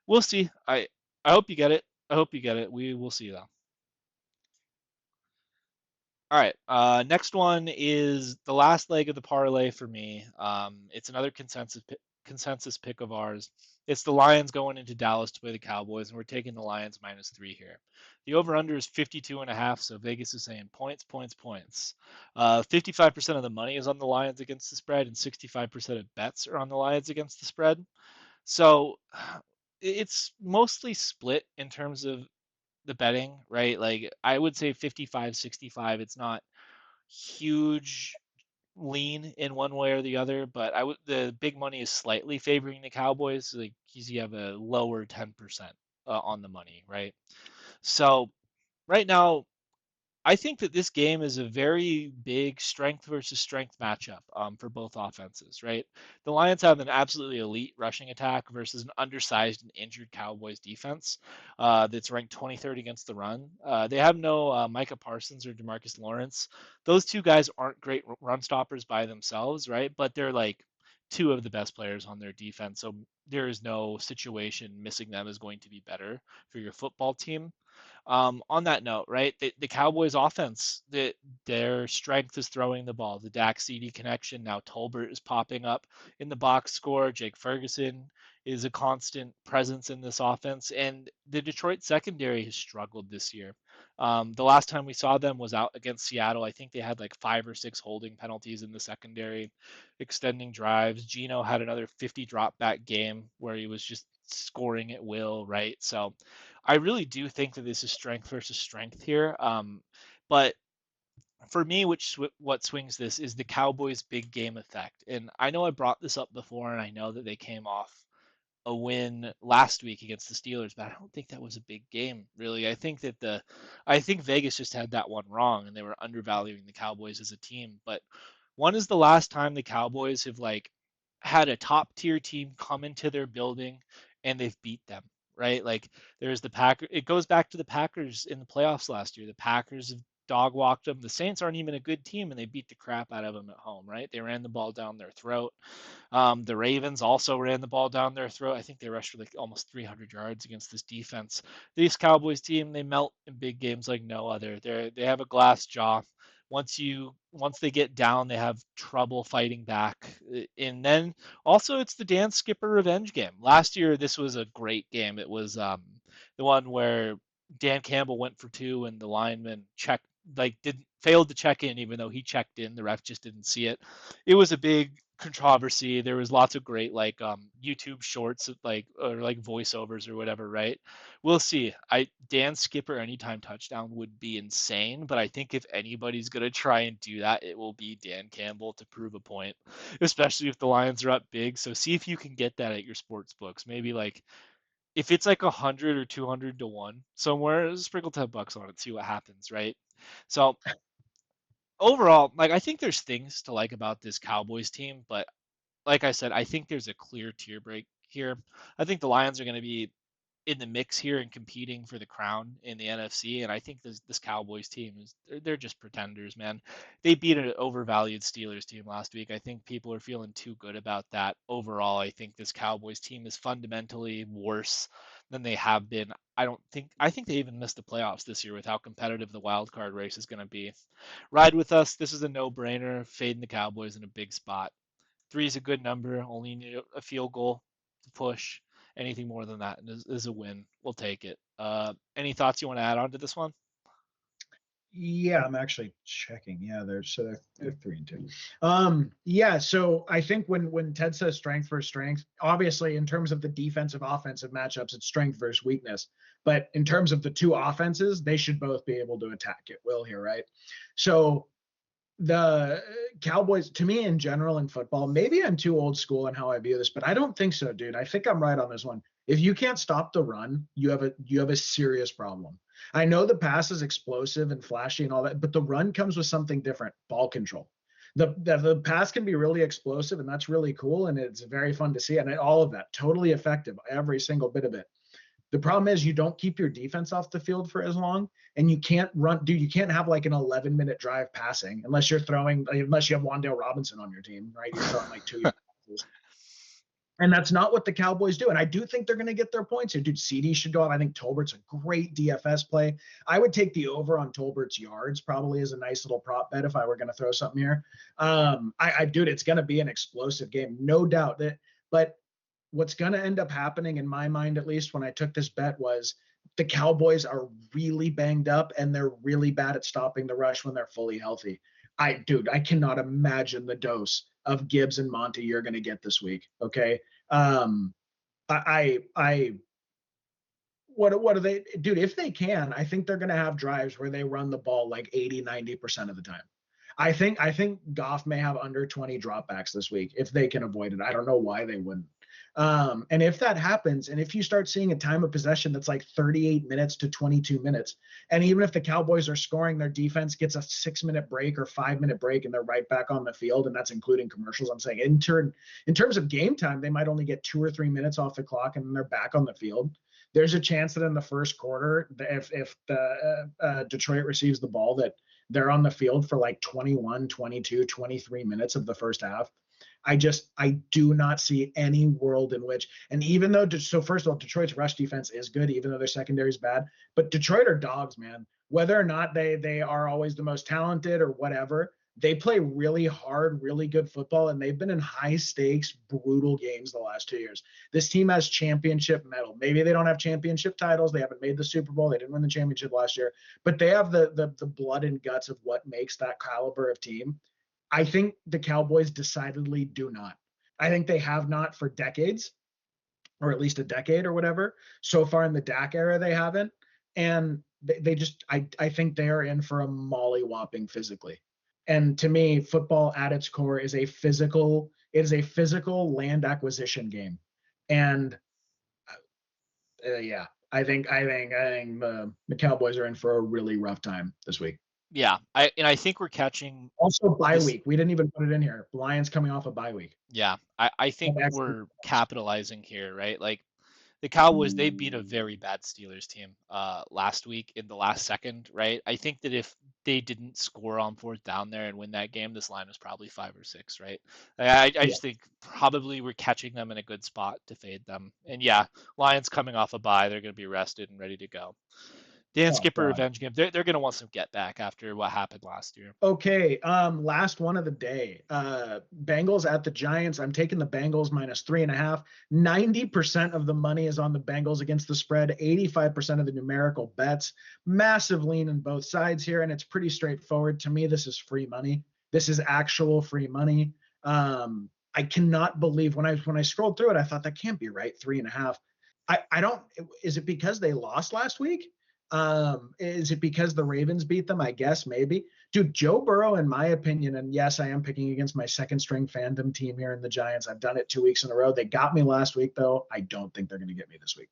we'll see. I hope you get it. I hope you get it. We will see though. All right. Next one is the last leg of the parlay for me. It's another consensus pick of ours. It's the Lions going into Dallas to play the Cowboys, and we're taking the Lions -3 here. The over/under is 52.5, so Vegas is saying points, points, points. 55% of the money is on the Lions against the spread, and 65% of bets are on the Lions against the spread. So it's mostly split in terms of the betting, right? Like I would say 55-65. It's not huge lean in one way or the other, but the big money is slightly favoring the Cowboys. Like you have a lower 10% on the money, right? So right now I think that this game is a very big strength versus strength matchup for both offenses, right? The Lions have an absolutely elite rushing attack versus an undersized and injured Cowboys defense that's ranked 23rd against the run. They have no Micah Parsons or Demarcus Lawrence. Those two guys aren't great run stoppers by themselves, right? But they're like two of the best players on their defense. So there is no situation missing them is going to be better for your football team. On that note, right, the Cowboys offense, their strength is throwing the ball. The Dak CD connection. Now Tolbert is popping up in the box score. Jake Ferguson is a constant presence in this offense. And the Detroit secondary has struggled this year. The last time we saw them was out against Seattle. I think they had like 5 or 6 holding penalties in the secondary, extending drives. Gino had another 50 drop back game where he was just scoring at will, right? So I really do think that this is strength versus strength here. But for me, what swings this is the Cowboys' big game effect. And I know I brought this up before, and I know that they came off a win last week against the Steelers, but I don't think that was a big game, really. I think Vegas just had that one wrong, and they were undervaluing the Cowboys as a team. But when is the last time the Cowboys have like had a top tier team come into their building and they've beat them, right? Like there's the Packer. It goes back to the Packers in the playoffs last year. The Packers have dog walked them. The Saints aren't even a good team, and they beat the crap out of them at home, right? They ran the ball down their throat. The Ravens also ran the ball down their throat. I think they rushed for like almost 300 yards against this defense. This Cowboys team, they melt in big games like no other. They have a glass jaw. Once they get down, they have trouble fighting back. And then also it's the Dan Skipper revenge game. Last year, this was a great game. It was the one where Dan Campbell went for two and the lineman checked like didn't failed to check in even though he checked in. The ref just didn't see it. It was a big controversy. There was lots of great like YouTube shorts like or like voiceovers or whatever, right? We'll see. I Dan Skipper anytime touchdown would be insane, but I think if anybody's gonna try and do that, it will be Dan Campbell to prove a point, especially if the Lions are up big. So see if you can get that at your sports books. Maybe like if it's like 100 or 200 to 1 somewhere, sprinkle $10 on it, see what happens, right? So overall, like I think there's things to like about this Cowboys team, but like I said, I think there's a clear tier break here. I think the Lions are going to be in the mix here and competing for the crown in the NFC. And I think this Cowboys team is they're just pretenders, man. They beat an overvalued Steelers team last week. I think people are feeling too good about that. Overall, I think this Cowboys team is fundamentally worse than they have been. I think they even missed the playoffs this year with how competitive the wild card race is going to be. Ride with us. This is a no-brainer. Fading the Cowboys in a big spot. Three is a good number. Only need a field goal to push. Anything more than that is a win. We'll take it. Any thoughts you want to add on to this one? Yeah, I'm actually checking. Yeah, they're 3-2. Yeah, so I think when Ted says strength versus strength, obviously in terms of the defensive offensive matchups, it's strength versus weakness. But in terms of the two offenses, they should both be able to attack at will here, right? So the Cowboys, to me in general in football, maybe I'm too old school in how I view this, but I don't think so, dude. I think I'm right on this one. If you can't stop the run, you have a serious problem. I know the pass is explosive and flashy and all that, but the run comes with something different, ball control. The pass can be really explosive, and that's really cool, and it's very fun to see. And all of that, totally effective, every single bit of it. The problem is you don't keep your defense off the field for as long, and you can't run. Dude, you can't have like an 11-minute drive passing unless you're throwing, unless you have Wandale Robinson on your team, right? You're throwing like 2 passes. And that's not what the Cowboys do. And I do think they're going to get their points here. Dude, CD should go up. I think Tolbert's a great DFS play. I would take the over on Tolbert's yards probably as a nice little prop bet if I were going to throw something here. Dude, it's going to be an explosive game, no doubt. But what's going to end up happening in my mind, at least when I took this bet, was the Cowboys are really banged up and they're really bad at stopping the rush when they're fully healthy. I cannot imagine the dose of Gibbs and Monty you're going to get this week. Okay. Um, I what are they, dude? If they can, I think they're going to have drives where they run the ball like 80-90% of the time. I think Goff may have under 20 dropbacks this week if they can avoid it. I don't know why they wouldn't. And if that happens, and if you start seeing a time of possession that's like 38 minutes to 22 minutes, and even if the Cowboys are scoring, their defense gets a 6 minute break or 5 minute break, and they're right back on the field, and that's including commercials. I'm saying in terms of game time, they might only get 2 or 3 minutes off the clock, and then they're back on the field. There's a chance that in the first quarter, if the Detroit receives the ball, that they're on the field for like 21, 22, 23 minutes of the first half. I do not see any world in which, and even though, so first of all, Detroit's rush defense is good, even though their secondary is bad, but Detroit are dogs, man. Whether or not they are always the most talented or whatever, they play really hard, really good football, and they've been in high stakes, brutal games the last 2 years. This team has championship mettle. Maybe they don't have championship titles. They haven't made the Super Bowl. They didn't win the championship last year, but they have the blood and guts of what makes that caliber of team. I think the Cowboys decidedly do not. I think they have not for decades, or at least a decade or whatever. So far in the Dak era, they haven't. And they just, I think they are in for a mollywhopping physically. And to me, football at its core is a physical land acquisition game. And yeah, I think the Cowboys are in for a really rough time this week. Yeah, I think we're catching Also, bye this. week. We didn't even put it in here. Lions coming off a bye week. Yeah, I think we're capitalizing here, right? Like the Cowboys, they beat a very bad Steelers team last week in the last second, right? I think that if they didn't score on fourth down there and win that game, this line was probably 5 or 6, right? I Yeah. just think probably we're catching them in a good spot to fade them. And yeah, Lions coming off a bye, they're going to be rested and ready to go. Dan Oh Skipper God. revenge game. They're going to want some get back after what happened last year. Okay. Last one of the day. Bengals at the Giants. I'm taking the Bengals minus 3.5. 90% of the money is on the Bengals against the spread. 85% of the numerical bets. Massive lean in both sides here, and it's pretty straightforward. To me, this is free money. This is actual free money. I cannot believe when I scrolled through it, I thought that can't be right. 3.5. I don't. Is it because they lost last week? Is it because the Ravens beat them? I guess maybe. Dude, Joe Burrow, in my opinion, and yes, I am picking against my second string fandom team here in the Giants. I've done it 2 weeks in a row. They got me last week, though. I don't think they're going to get me this week.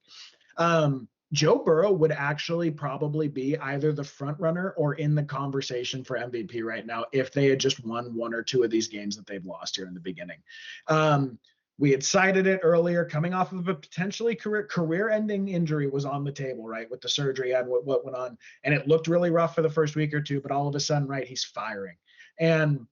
Joe Burrow would actually probably be either the front runner or in the conversation for MVP right now if they had just won one or two of these games that they've lost here in the beginning. We had cited it earlier, coming off of a potentially career-ending injury was on the table, right, with the surgery and what went on, and it looked really rough for the first week or two, but all of a sudden, right, he's firing. And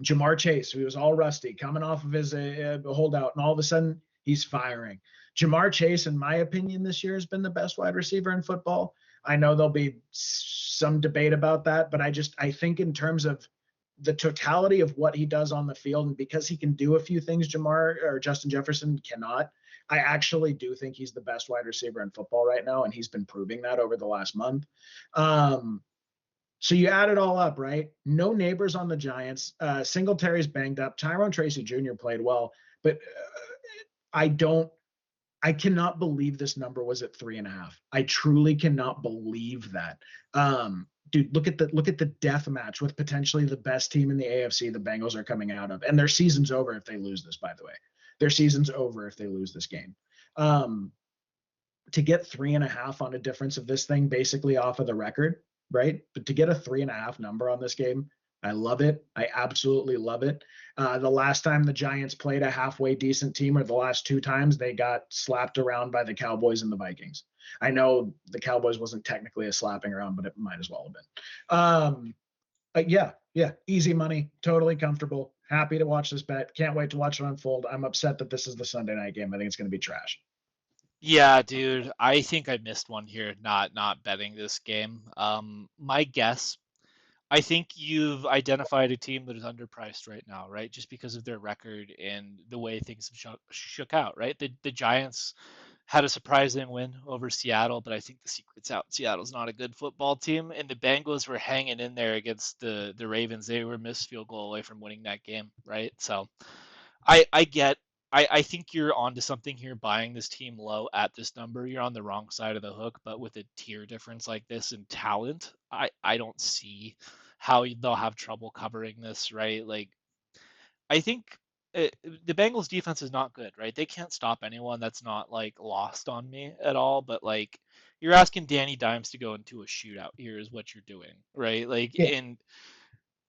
Jamar Chase, who was all rusty, coming off of his holdout, and all of a sudden he's firing. Jamar Chase, in my opinion, this year has been the best wide receiver in football. I know there'll be some debate about that, but I think in terms of the totality of what he does on the field, and because he can do a few things Jamar or Justin Jefferson cannot, I actually do think he's the best wide receiver in football right now, and he's been proving that over the last month. So you add it all up, right? No neighbors on the Giants. Singletary's banged up. Tyrone Tracy Jr. played well, but I don't. I cannot believe this number was at 3.5. I truly cannot believe that. Dude, look at the death match with potentially the best team in the AFC. The Bengals are coming out of, and their season's over if they lose this. By the way, their season's over if they lose this game. To get 3.5 on a difference of this thing, basically off of the record, right? But to get a 3.5 number on this game, I love it. I absolutely love it. The last time the Giants played a halfway decent team, or the last two times, they got slapped around by the Cowboys and the Vikings. I know the Cowboys wasn't technically a slapping around, but it might as well have been. But yeah, easy money, totally comfortable. Happy to watch this bet. Can't wait to watch it unfold. I'm upset that this is the Sunday night game. I think it's going to be trash. Yeah, dude, I think I missed one here, not betting this game. My guess, I think you've identified a team that is underpriced right now, right? Just because of their record and the way things have shook out, right? The Giants had a surprising win over Seattle, but I think the secret's out. Seattle's not a good football team, and the Bengals were hanging in there against the Ravens. They were a missed field goal away from winning that game, right? So I get. I think you're onto something here buying this team low at this number. You're on the wrong side of the hook, but with a tier difference like this in talent, I don't see how they'll have trouble covering this, right? Like I think the Bengals defense is not good, right? They can't stop anyone. That's not like lost on me at all. But like, you're asking Danny Dimes to go into a shootout here is what you're doing, right? Like, Yeah. and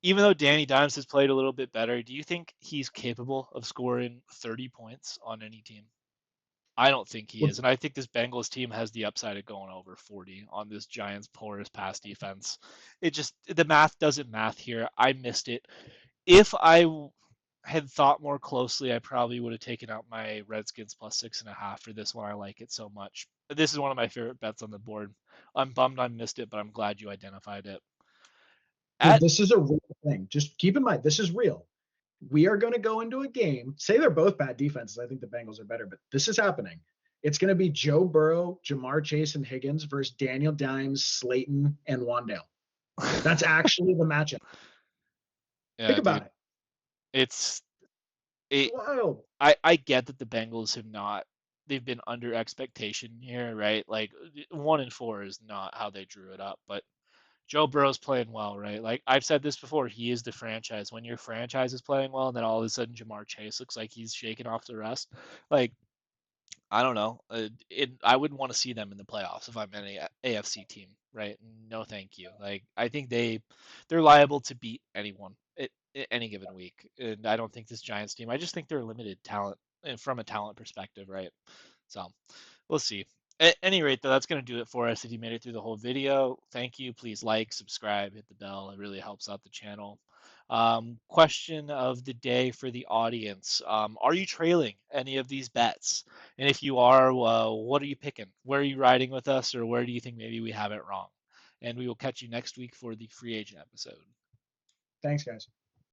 even though Danny Dimes has played a little bit better, do you think he's capable of scoring 30 points on any team? I don't think he Well, is. And I think this Bengals team has the upside of going over 40 on this Giants porous pass defense. It just, the math doesn't math here. I missed it. If I had thought more closely, I probably would have taken out my Redskins plus 6.5 for this one. I like it so much. This is one of my favorite bets on the board. I'm bummed I missed it, but I'm glad you identified it. well, At this is a real thing. Just keep in mind, this is real. We are going to go into a game. Say they're both bad defenses. I think the Bengals are better, but this is happening. It's going to be Joe Burrow, Jamar Chase, and Higgins versus Daniel Dimes, Slayton, and Wandale. That's actually the matchup. Think yeah, about dude, it. it's It's it. wild. I get that the Bengals have not. They've been under expectation here, right? Like 1-4 is not how they drew it up, but Joe Burrow's playing well, right? Like I've said this before, he is the franchise. When your franchise is playing well, and then all of a sudden Jamar Chase looks like he's shaking off the rest, like I don't know. I wouldn't want to see them in the playoffs if I'm an AFC team, right? No, thank you. Like I think they're liable to beat anyone at any given week, and I don't think this Giants team. I just think they're limited talent from a talent perspective, right? So we'll see. At any rate, though, that's going to do it for us. If you made it through the whole video, thank you. Please like, subscribe, hit the bell. It really helps out the channel. Question of the day for the audience. Are you trailing any of these bets? And if you are, what are you picking? Where are you riding with us, or where do you think maybe we have it wrong? And we will catch you next week for the free agent episode. Thanks, guys.